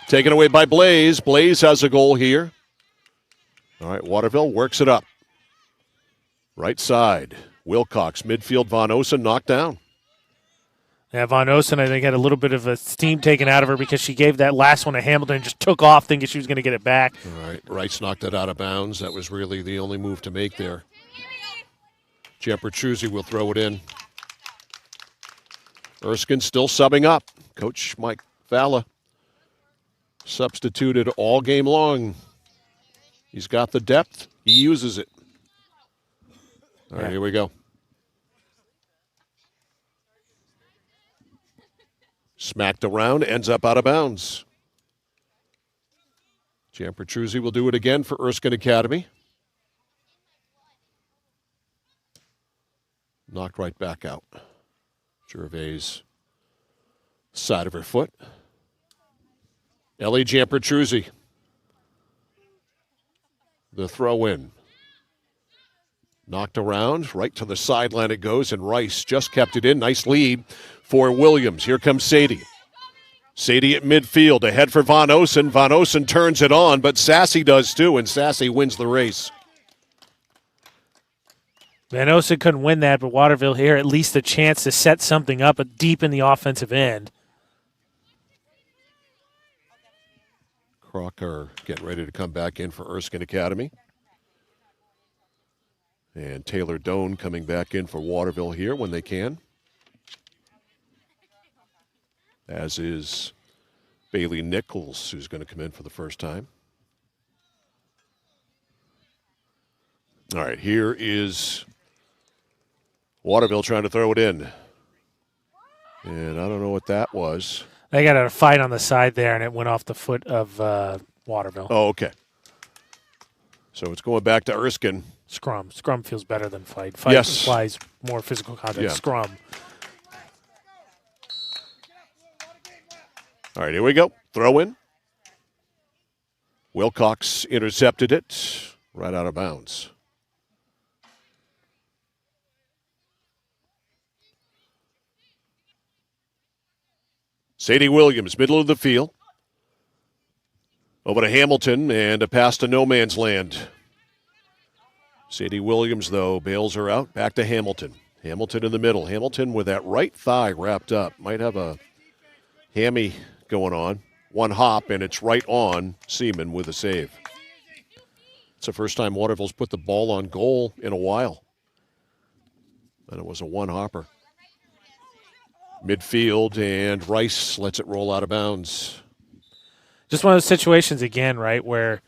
Taken away by Blaze. Blaze has a goal here. All right, Waterville works it up. Right side. Wilcox, midfield, Von Osen knocked down. Yeah, Von Osen, I think, had a little bit of a steam taken out of her because she gave that last one to Hamilton and just took off thinking she was going to get it back. All right, Rice knocked it out of bounds. That was really the only move to make there. Giampertruzzi will throw it in. Erskine still subbing up. Coach Mike Falla substituted all game long. He's got the depth. He uses it. All right, here we go. Smacked around, ends up out of bounds. Giampertruzzi will do it again for Erskine Academy. Knocked right back out. Gervais' side of her foot. Ellie Giampertruzzi. The throw in. Knocked around, right to the sideline it goes, and Rice just kept it in. Nice lead for Williams. Here comes Sadie. Sadie at midfield, ahead for Von Osen. Von Osen turns it on, but Sassy does too, and Sassy wins the race. Van Osen couldn't win that, but Waterville here at least a chance to set something up deep in the offensive end. Crocker getting ready to come back in for Erskine Academy. And Taylor Doan coming back in for Waterville here when they can. As is Bailey Nichols, who's going to come in for the first time. All right, here is Waterville trying to throw it in. And I don't know what that was. They got a fight on the side there, and it went off the foot of Waterville. Oh, okay. So it's going back to Erskine. Scrum. Scrum feels better than fight. Fight yes. implies more physical contact. Yeah. Scrum. All right, here we go. Throw in. Wilcox intercepted it right out of bounds. Sadie Williams, middle of the field. Over to Hamilton and a pass to no man's land. Sadie Williams, though, bails her out. Back to Hamilton. Hamilton in the middle. Hamilton with that right thigh wrapped up. Might have a hammy going on. One hop, and it's right on Seaman with a save. It's the first time Waterville's put the ball on goal in a while. And it was a one-hopper. Midfield, and Rice lets it roll out of bounds. Just one of those situations, again, right, where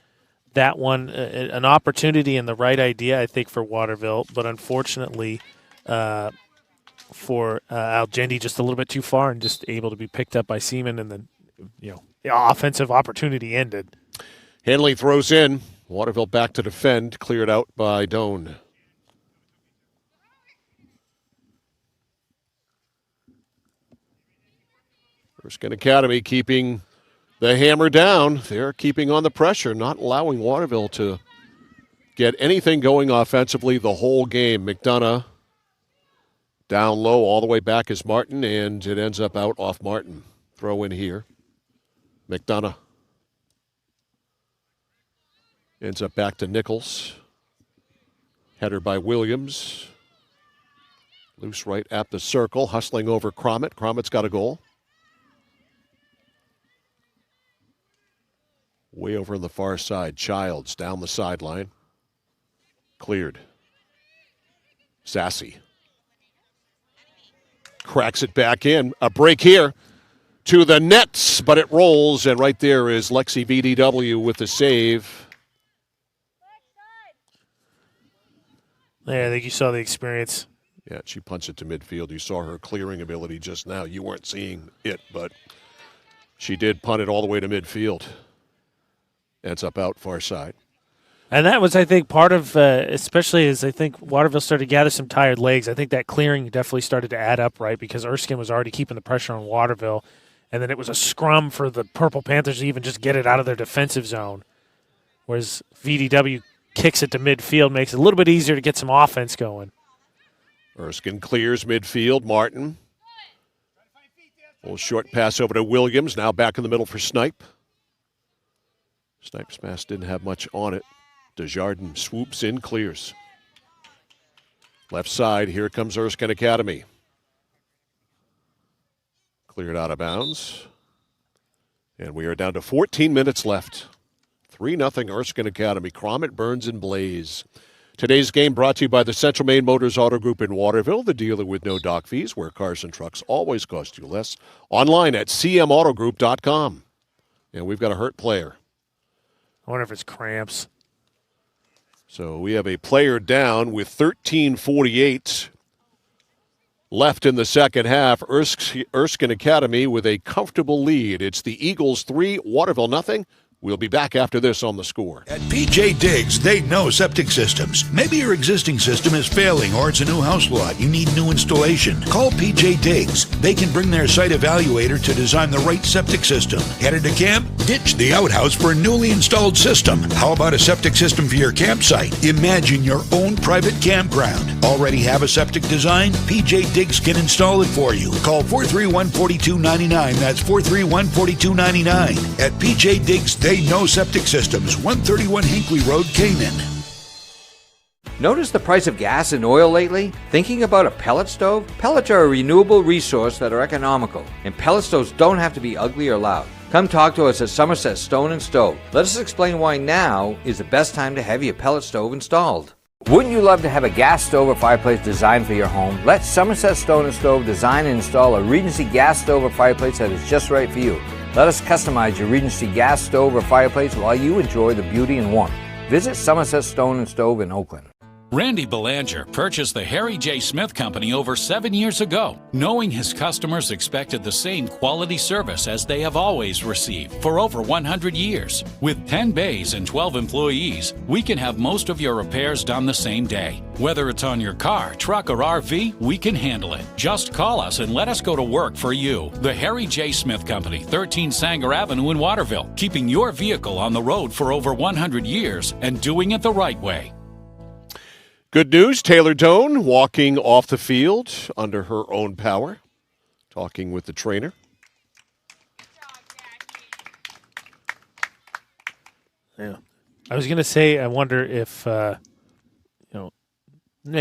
that one, an opportunity and the right idea, I think, for Waterville, but unfortunately for Algendi just a little bit too far and just able to be picked up by Seaman, and then, the offensive opportunity ended. Henley throws in. Waterville back to defend, cleared out by Doan. Erskine Academy keeping the hammer down. They're keeping on the pressure, not allowing Waterville to get anything going offensively the whole game. McDonough down low all the way back is Martin, and it ends up out off Martin. Throw in here. McDonough ends up back to Nichols. Header by Williams. Loose right at the circle, hustling over Cromit. Cromit's got a goal. Way over on the far side, Childs down the sideline. Cleared. Sassy. Cracks it back in. A break here to the nets, but it rolls, and right there is Lexi VDW with the save. Yeah, I think you saw the experience. Yeah, she punched it to midfield. You saw her clearing ability just now. You weren't seeing it, but she did punt it all the way to midfield. Ends up out far side. And that was, I think, part of, especially as I think Waterville started to gather some tired legs, I think that clearing definitely started to add up, right, because Erskine was already keeping the pressure on Waterville, and then it was a scrum for the Purple Panthers to even just get it out of their defensive zone, whereas VDW kicks it to midfield, makes it a little bit easier to get some offense going. Erskine clears midfield. Martin. A little short pass over to Williams, now back in the middle for Snipe. Snipe's pass didn't have much on it. Desjardins swoops in, clears. Left side, here comes Erskine Academy. Cleared out of bounds. And we are down to 14 minutes left. 3-0 Erskine Academy. Cromit, Burns, and Blaze. Today's game brought to you by the Central Maine Motors Auto Group in Waterville, the dealer with no dock fees, where cars and trucks always cost you less. Online at cmautogroup.com. And we've got a hurt player. I wonder if it's cramps. So we have a player down with 13:48 left in the second half. Erskine Academy with a comfortable lead. It's the Eagles 3, Waterville nothing. We'll be back after this on The Score. At PJ Diggs, they know septic systems. Maybe your existing system is failing or it's a new house lot. You need new installation. Call PJ Diggs. They can bring their site evaluator to design the right septic system. Headed to camp? Ditch the outhouse for a newly installed system. How about a septic system for your campsite? Imagine your own private campground. Already have a septic design? PJ Diggs can install it for you. Call 431-4299. That's 431-4299. At PJ Diggs, they know septic systems. 131 Hinkley Road, Canaan. Notice the price of gas and oil lately? Thinking about a pellet stove? Pellets are a renewable resource that are economical, and pellet stoves don't have to be ugly or loud. Come talk to us at Somerset Stone and Stove. Let us explain why now is the best time to have your pellet stove installed. Wouldn't you love to have a gas stove or fireplace designed for your home? Let Somerset Stone and Stove design and install a Regency gas stove or fireplace that is just right for you. Let us customize your Regency gas stove or fireplace while you enjoy the beauty and warmth. Visit Somerset Stone and Stove in Oakland. Randy Belanger purchased the Harry J. Smith Company over 7 years ago, knowing his customers expected the same quality service as they have always received for over 100 years. With 10 bays and 12 employees, we can have most of your repairs done the same day. Whether it's on your car, truck, or RV, we can handle it. Just call us and let us go to work for you. The Harry J. Smith Company, 13 Sanger Avenue in Waterville, keeping your vehicle on the road for over 100 years and doing it the right way. Good news, Taylor Doan walking off the field under her own power, talking with the trainer. Yeah. I was going to say, I wonder if, maybe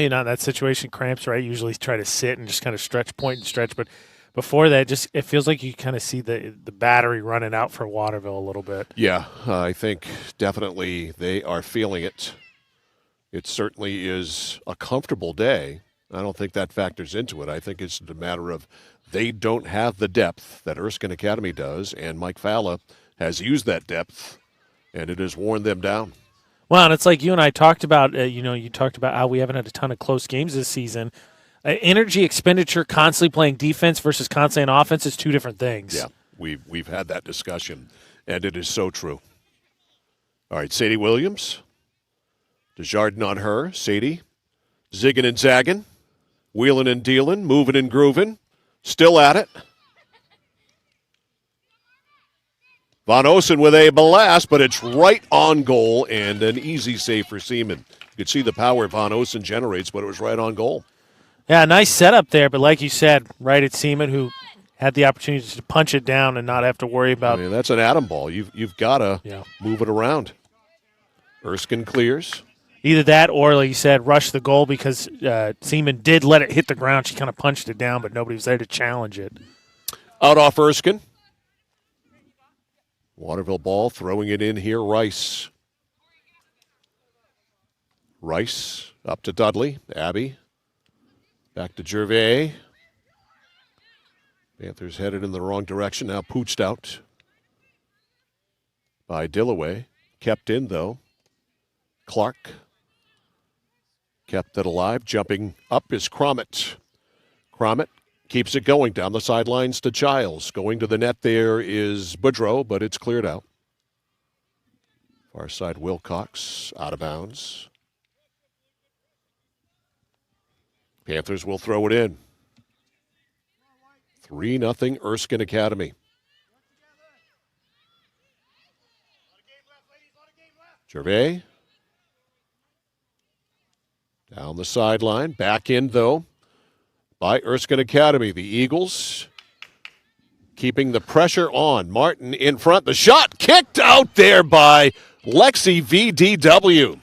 not in that situation, cramps, right? Usually try to sit and just kind of stretch, point and stretch. But before that, just it feels like you kind of see the battery running out for Waterville a little bit. Yeah, I think definitely they are feeling it. It certainly is a comfortable day. I don't think that factors into it. I think it's a matter of they don't have the depth that Erskine Academy does, and Mike Falla has used that depth, and it has worn them down. Well, and it's like you and I talked about, you talked about how we haven't had a ton of close games this season. Energy expenditure, constantly playing defense versus constantly on offense is two different things. Yeah, we've had that discussion, and it is so true. All right, Sadie Williams. Desjardins on her. Sadie zigging and zagging, wheeling and dealing, moving and grooving, still at it. Von Osen with a blast, but it's right on goal and an easy save for Seaman. You could see the power Von Osen generates, but it was right on goal. Yeah, nice setup there, but like you said, right at Seaman, who had the opportunity to punch it down and not have to worry about. I mean, that's an atom ball. You've got to move it around. Erskine clears. Either that or, like you said, rush the goal because Seaman did let it hit the ground. She kind of punched it down, but nobody was there to challenge it. Out off Erskine. Waterville ball, throwing it in here, Rice. Rice up to Dudley. Abby. Back to Gervais. Panthers headed in the wrong direction. Now pooched out by Dillaway. Kept in, though. Clark. Kept it alive. Jumping up is Cromit. Cromit keeps it going down the sidelines to Giles. Going to the net there is Boudreau, but it's cleared out. Far side Wilcox out of bounds. Panthers will throw it in. 3-0 Erskine Academy. Gervais. Down the sideline. Back in, though, by Erskine Academy. The Eagles keeping the pressure on. Martin in front. The shot kicked out there by Lexi VDW.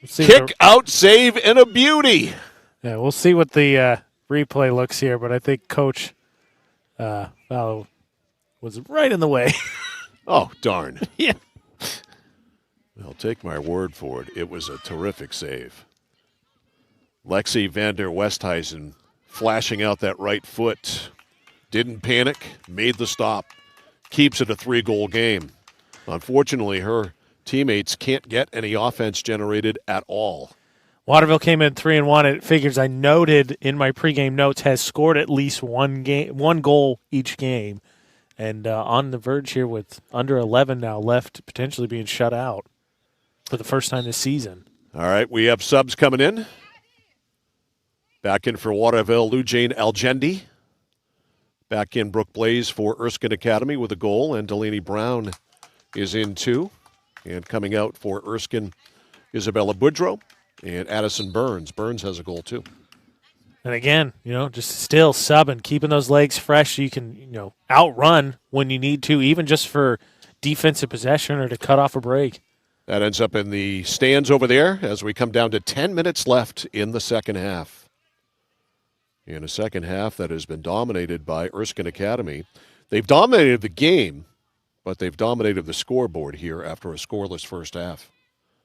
Kick out save and a beauty. Yeah, we'll see what the replay looks here, but I think Coach was right in the way. Oh, darn. Yeah. Well, take my word for it. It was a terrific save. Lexi van der Westhuizen flashing out that right foot. Didn't panic, made the stop. Keeps it a 3-goal game. Unfortunately, her teammates can't get any offense generated at all. Waterville came in 3-1, and it figures I noted in my pregame notes has scored at least one goal each game. And on the verge here with under 11 now left, potentially being shut out for the first time this season. All right, we have subs coming in. Back in for Waterville, Lou Jane Algendi. Back in Brooke Blaze for Erskine Academy with a goal, and Delaney Brown is in too. And coming out for Erskine, Isabella Boudreau and Addison Burns. Burns has a goal too. And again, just still subbing, keeping those legs fresh so you can, outrun when you need to, even just for defensive possession or to cut off a break. That ends up in the stands over there as we come down to 10 minutes left in the second half. In a second half that has been dominated by Erskine Academy. They've dominated the game, but they've dominated the scoreboard here after a scoreless first half.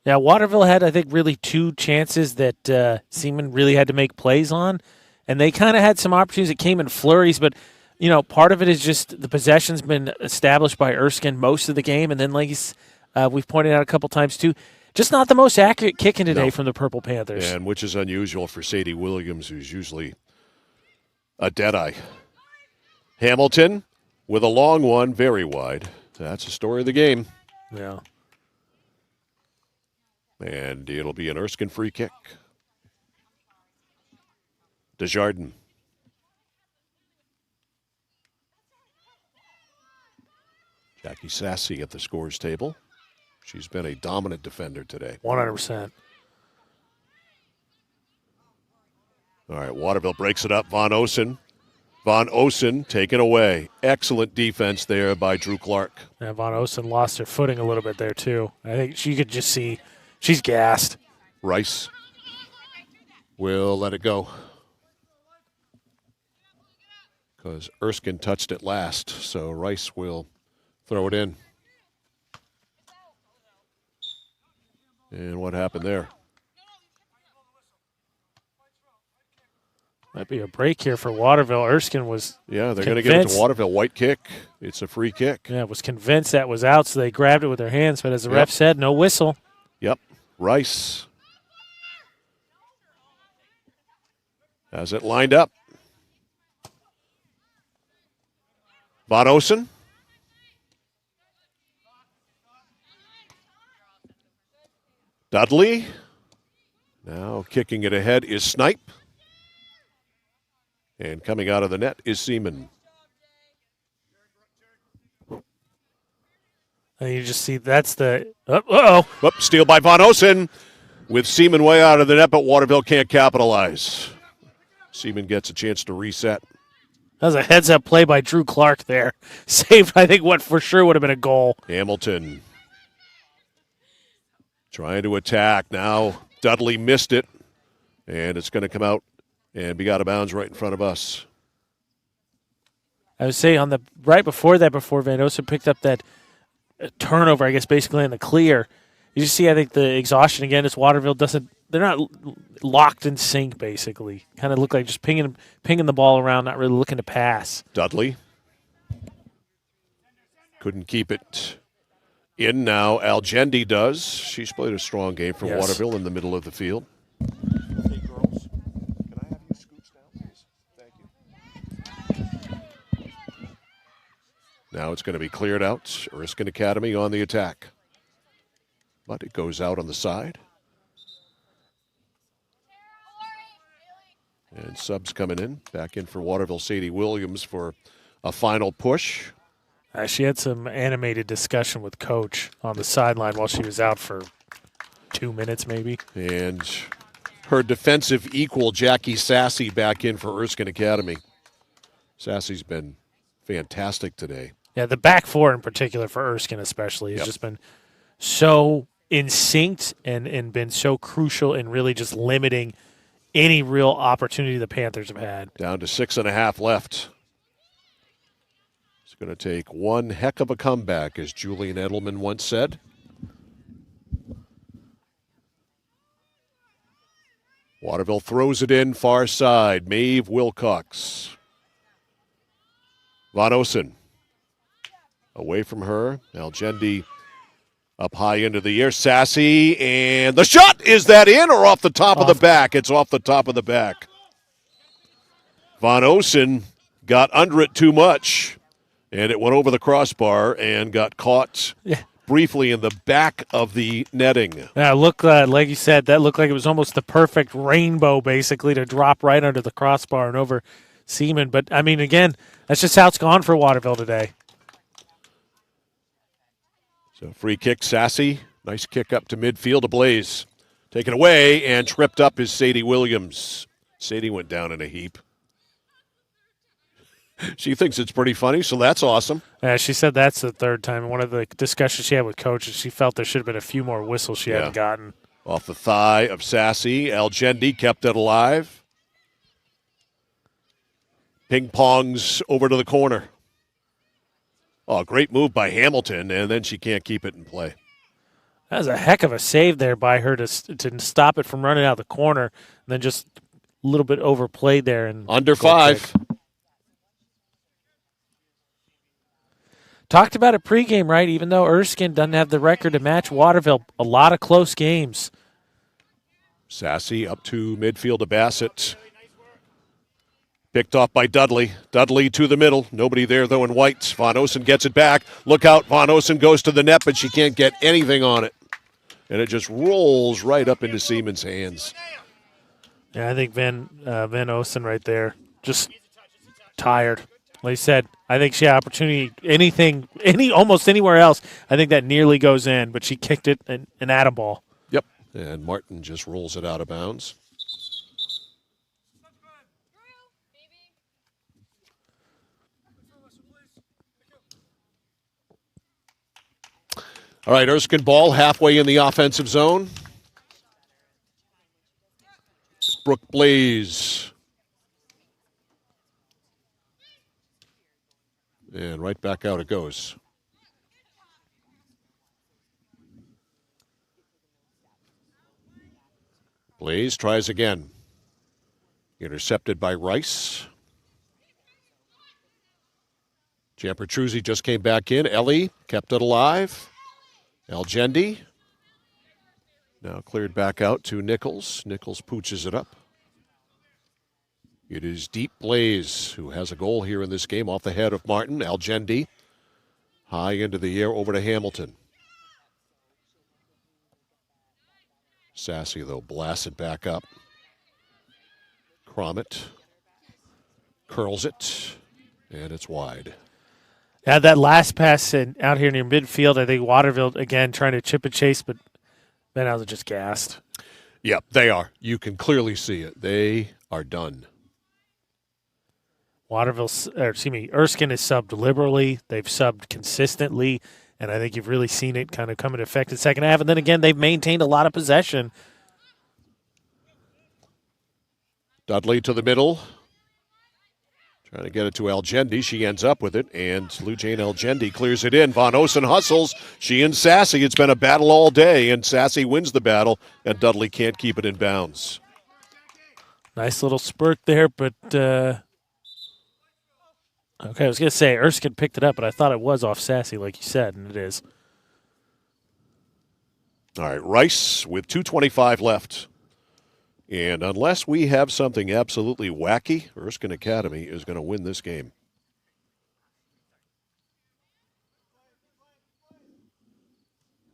Yeah, Waterville had, I think, really two chances that Seaman really had to make plays on, and they kind of had some opportunities that came in flurries, but, part of it is just the possession's been established by Erskine most of the game, and then, like we've pointed out a couple times, too, just not the most accurate kicking today from the Purple Panthers. And which is unusual for Sadie Williams, who's usually a deadeye. Hamilton with a long one, very wide. That's the story of the game. Yeah. And it'll be an Erskine free kick. Desjardins. Jackie Sassy at the scores table. She's been a dominant defender today. 100%. All right, Waterville breaks it up. Von Osen. Von Osen taken away. Excellent defense there by Drew Clark. Yeah, Von Osen lost her footing a little bit there, too. I think she could just see she's gassed. Rice will let it go. Because Erskine touched it last, so Rice will throw it in. And what happened there? Might be a break here for Waterville. Erskine was they're going to get it to Waterville. White kick. It's a free kick. Yeah, was convinced that was out, so they grabbed it with their hands. But as the ref said, no whistle. Yep. Rice has it lined up. Von Osen. Dudley. Now kicking it ahead is Snipe. And coming out of the net is Seaman. And you just see that's the Steal by Von Osen with Seaman way out of the net, but Waterville can't capitalize. Seaman gets a chance to reset. That was a heads-up play by Drew Clark there. Saved, I think, what for sure would have been a goal. Hamilton. Trying to attack. Now Dudley missed it, and it's going to come out and be out of bounds right in front of us. I would say right before that, before Van Osen picked up that turnover, I guess basically in the clear, you just see, I think, the exhaustion again as Waterville they're not locked in sync, basically. Kind of look like just pinging the ball around, not really looking to pass. Dudley couldn't keep it in now. Algendi does. She's played a strong game for Waterville in the middle of the field. Hey, girls, can I have you scooch down, please? Thank you. Now it's going to be cleared out. Erskine Academy on the attack. But it goes out on the side. And subs coming in. Back in for Waterville, Sadie Williams for a final push. She had some animated discussion with Coach on the sideline while she was out for 2 minutes maybe. And her defensive equal, Jackie Sassy, back in for Erskine Academy. Sassy's been fantastic today. Yeah, the back four in particular for Erskine especially has just been so in sync and been so crucial in really just limiting any real opportunity the Panthers have had. Down to 6.5 left. It's going to take one heck of a comeback, as Julian Edelman once said. Waterville throws it in, far side. Maeve Wilcox. Von Osen away from her. Algendi up high into the air. Sassy, and the shot! Is that in or off the top of the back? It's off the top of the back. Von Osen got under it too much, and it went over the crossbar and got caught briefly in the back of the netting. Yeah, look, like you said, that looked like it was almost the perfect rainbow, basically, to drop right under the crossbar and over Seaman. But, I mean, again, that's just how it's gone for Waterville today. So free kick, Sassy. Nice kick up to midfield to Blaze. Taken away and tripped up is Sadie Williams. Sadie went down in a heap. She thinks it's pretty funny, so that's awesome. Yeah, she said that's the third time. One of the discussions she had with coaches, she felt there should have been a few more whistles she hadn't gotten. Off the thigh of Sassy. Algendi kept it alive. Ping pongs over to the corner. Oh, great move by Hamilton, and then she can't keep it in play. That was a heck of a save there by her to stop it from running out of the corner, and then just a little bit overplayed there. And under 5. Talked about it pregame, right? Even though Erskine doesn't have the record to match Waterville, a lot of close games. Sassy up to midfield to Bassett. Picked off by Dudley. Dudley to the middle. Nobody there, though, in whites. Von Osen gets it back. Look out. Von Osen goes to the net, but she can't get anything on it. And it just rolls right up into Seaman's hands. Yeah, I think Van Osen right there, just tired. Like I said, I think she had opportunity, almost anywhere else. I think that nearly goes in, but she kicked it and at a ball. Yep. And Martin just rolls it out of bounds. All right, Erskine ball halfway in the offensive zone. Brooke Blaze. And right back out it goes. Blaze tries again. Intercepted by Rice. Giampertruzzi just came back in. Ellie kept it alive. Algendi. Now cleared back out to Nichols. Nichols pooches it up. It is Deep Blaze who has a goal here in this game off the head of Martin. Algendi. High into the air over to Hamilton. Sassy, though, blasts it back up. Cromit curls it, and it's wide. Yeah, that last pass out here near midfield, I think Waterville, again, trying to chip and chase, but Van Housen just gassed. Yep, they are. You can clearly see it. They are done. Erskine is subbed liberally. They've subbed consistently. And I think you've really seen it kind of come into effect in the second half. And then again, they've maintained a lot of possession. Dudley to the middle. Trying to get it to Algendi. She ends up with it, and Lou Jane Algendi clears it in. Von Osen hustles. She and Sassy. It's been a battle all day, and Sassy wins the battle, and Dudley can't keep it in bounds. Nice little spurt there, but okay, I was going to say Erskine picked it up, but I thought it was off Sassy, like you said, and it is. All right, Rice with 2:25 left. And unless we have something absolutely wacky, Erskine Academy is going to win this game.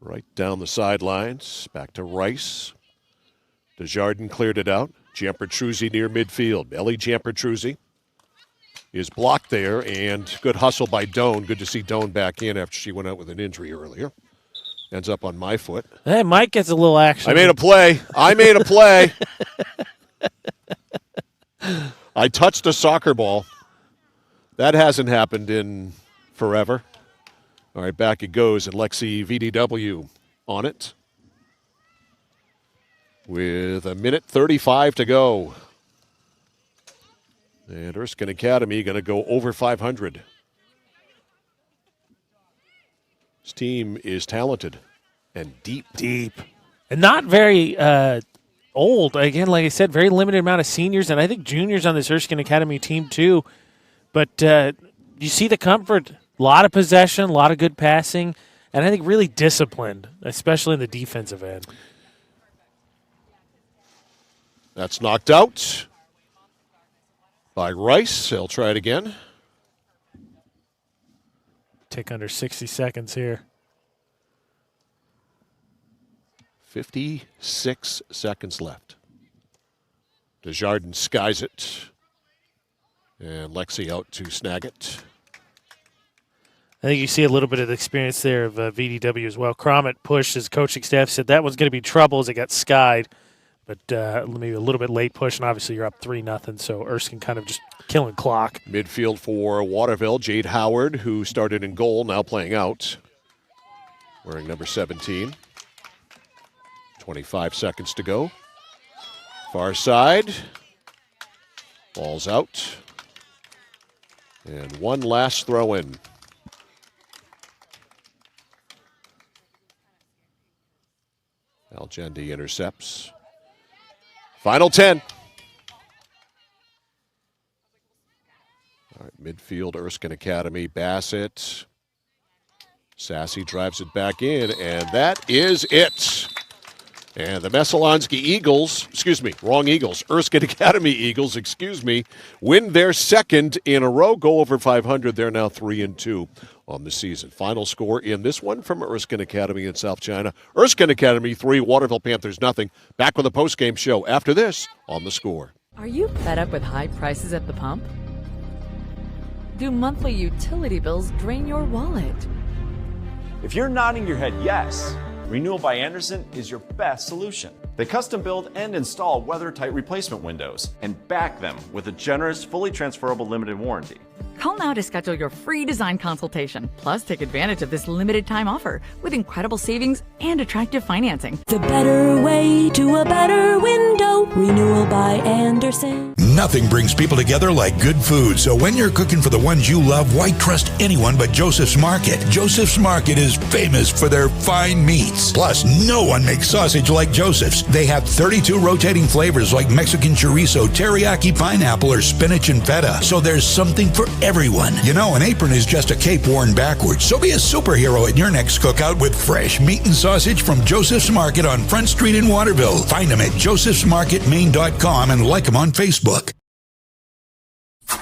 Right down the sidelines, back to Rice. Desjardins cleared it out. Giampertruzzi near midfield. Ellie Giampertruzzi is blocked there, and good hustle by Doan. Good to see Doan back in after she went out with an injury earlier. Ends up on my foot. Hey, Mike gets a little action. I made a play. I touched a soccer ball. That hasn't happened in forever. All right, back it goes, and Lexi VDW on it. With 1:35 to go. And Erskine Academy going to go over 500. This team is talented and deep. And not very old. Again, like I said, very limited amount of seniors, and I think juniors on this Erskine Academy team too. But you see the comfort, a lot of possession, a lot of good passing, and I think really disciplined, especially in the defensive end. That's knocked out by Rice. They'll try it again. Tick under 60 seconds here. 56 seconds left. Desjardins skies it. And Lexi out to snag it. I think you see a little bit of the experience there of VDW as well. Cromit pushed, his coaching staff said that was going to be trouble as it got skied. But maybe a little bit late push, and obviously you're up 3-0, so Erskine kind of just killing clock. Midfield for Waterville, Jade Howard, who started in goal, now playing out, wearing number 17. 25 seconds to go. Far side. Ball's out. And one last throw in. Algendi intercepts. Final 10. All right, midfield, Erskine Academy, Bassett. Sassy drives it back in, and that is it. And the Messalonski Eagles, Erskine Academy Eagles, win their second in a row, go over 500. They're now 3-2 on the season. Final score in this one from Erskine Academy in South China. Erskine Academy 3, Waterville Panthers 0. Back with a post-game show after this on The Score. Are you fed up with high prices at the pump? Do monthly utility bills drain your wallet? If you're nodding your head yes, Renewal by Andersen is your best solution. They custom build and install weather-tight replacement windows and back them with a generous, fully transferable limited warranty. Call now to schedule your free design consultation. Plus, take advantage of this limited time offer with incredible savings and attractive financing. The better way to a better window. Renewal by Andersen. Nothing brings people together like good food. So when you're cooking for the ones you love, why trust anyone but Joseph's Market? Joseph's Market is famous for their fine meats. Plus, no one makes sausage like Joseph's. They have 32 rotating flavors like Mexican chorizo, teriyaki pineapple, or spinach and feta. So there's something for everyone. You know, an apron is just a cape worn backwards. So be a superhero at your next cookout with fresh meat and sausage from Joseph's Market on Front Street in Waterville. Find them at josephsmarketmaine.com and like them on Facebook.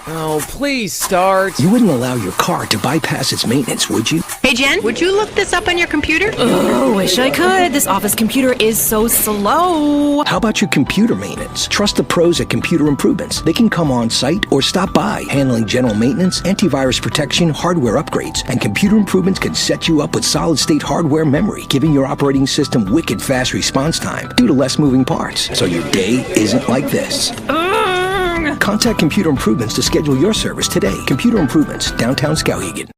Oh, please start. You wouldn't allow your car to bypass its maintenance, would you? Hey, Jen, would you look this up on your computer? Oh, wish I could. This office computer is so slow. How about your computer maintenance? Trust the pros at Computer Improvements. They can come on site or stop by, handling general maintenance, antivirus protection, hardware upgrades, and Computer Improvements can set you up with solid-state hardware memory, giving your operating system wicked fast response time due to less moving parts, so your day isn't like this. Contact Computer Improvements to schedule your service today. Computer Improvements, downtown Skowhegan.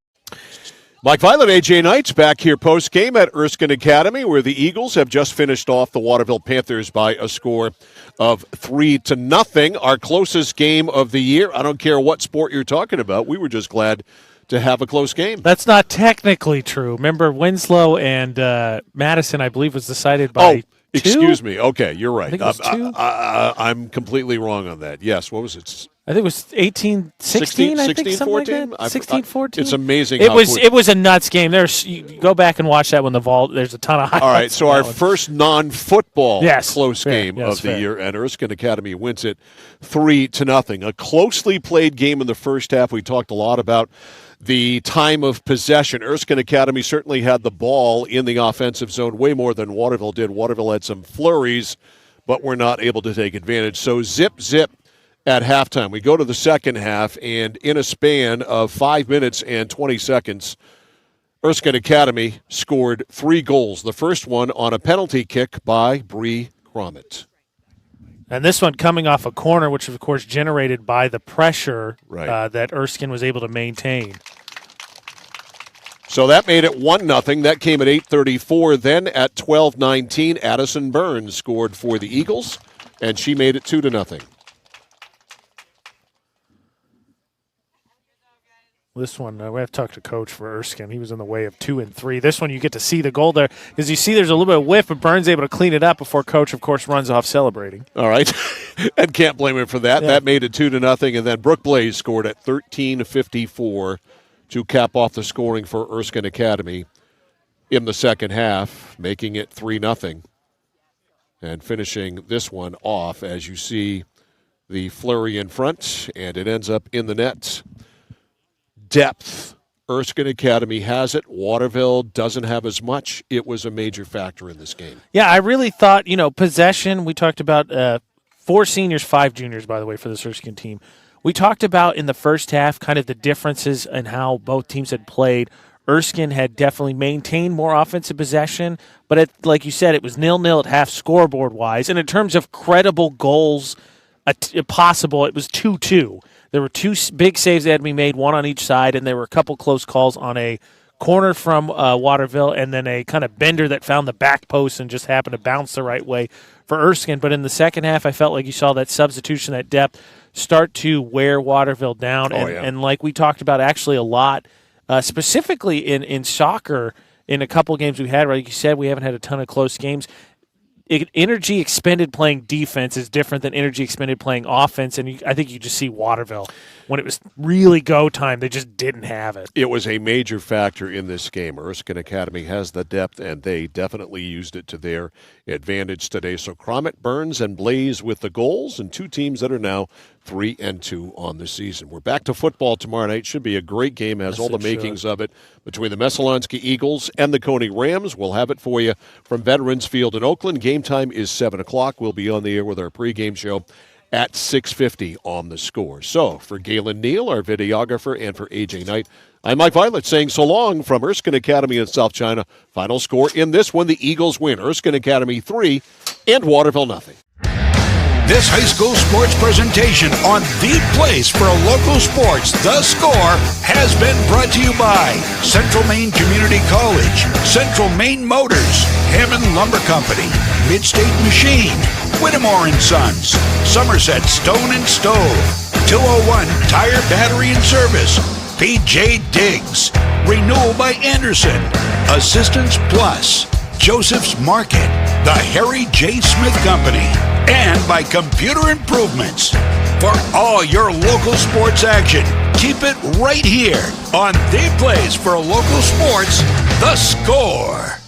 Mike Violet, AJ Knights back here post-game at Erskine Academy, where the Eagles have just finished off the Waterville Panthers by a score of 3-0. Our closest game of the year. I don't care what sport you're talking about. We were just glad to have a close game. That's not technically true. Remember, Winslow and Madison, I believe, was decided by 2? Excuse me. Okay, you're right. I think it was 2. I'm completely wrong on that. Yes, what was it? I think it was 18-16, 16-14? Like 16-14? It's amazing It was a nuts game. You go back and watch that when there's a ton of highlights. All right, so our first non-football close game of the fair. year, and Erskine Academy wins it 3-0. A closely played game in the first half. We talked a lot about the time of possession. Erskine Academy certainly had the ball in the offensive zone way more than Waterville did. Waterville had some flurries, but were not able to take advantage. So zip at halftime. We go to the second half, and in a span of 5 minutes and 20 seconds, Erskine Academy scored 3 goals. The first one on a penalty kick by Bree Cromit. And this one coming off a corner, which of course generated by the pressure that Erskine was able to maintain. So that made it 1-0. That came at 8:34. Then at 12:19, Addison Burns scored for the Eagles, and she made it 2-0. This one, we have to talk to Coach for Erskine. He was in the way of 2 and 3. This one, you get to see the goal there because you see there's a little bit of whiff, but Burns able to clean it up before Coach, of course, runs off celebrating. All right, and can't blame him for that. Yeah. That made it 2-0, and then Brooke Blaze scored at 13:54 to cap off the scoring for Erskine Academy in the second half, making it 3-0, and finishing this one off as you see the flurry in front, and it ends up in the net. Depth. Erskine Academy has it. Waterville doesn't have as much. It was a major factor in this game. Yeah, I really thought, possession. We talked about 4 seniors, 5 juniors, by the way, for this Erskine team. We talked about in the first half kind of the differences in how both teams had played. Erskine had definitely maintained more offensive possession, but like you said, it was 0-0 at half scoreboard-wise. And in terms of credible goals possible, it was 2-2. There were 2 big saves that had to be made, one on each side, and there were a couple close calls on a corner from Waterville and then a kind of bender that found the back post and just happened to bounce the right way for Erskine. But in the second half, I felt like you saw that substitution, that depth, start to wear Waterville down. And like we talked about actually a lot, specifically in soccer, in a couple games we had, like you said, we haven't had a ton of close games. Energy expended playing defense is different than energy expended playing offense, and I think you just see Waterville. When it was really go time, they just didn't have it. It was a major factor in this game. Erskine Academy has the depth, and they definitely used it to their advantage today. So Cromit, Burns, and Blaze with the goals, and 2 teams that are now 3-2 on the season. We're back to football tomorrow night. Should be a great game, has all the makings of it, between the Messalonskee Eagles and the Coney Rams. We'll have it for you from Veterans Field in Oakland. Game time is 7 o'clock. We'll be on the air with our pregame show at 6:50 on the Score. So for Galen Neal, our videographer, and for AJ Knight, I'm Mike Violet saying so long from Erskine Academy in South China. Final score in this one, the Eagles win. Erskine Academy 3 and Waterville 0. This high school sports presentation on the place for local sports, The Score, has been brought to you by Central Maine Community College, Central Maine Motors, Hammond Lumber Company, Midstate Machine, Whittemore & Sons, Somerset Stone and Stove, 201 Tire Battery and Service, PJ Diggs, Renewal by Anderson, Assistance Plus, Joseph's Market, the Harry J. Smith Company, and by Computer Improvements. For all your local sports action, keep it right here on the place for local sports, The Score.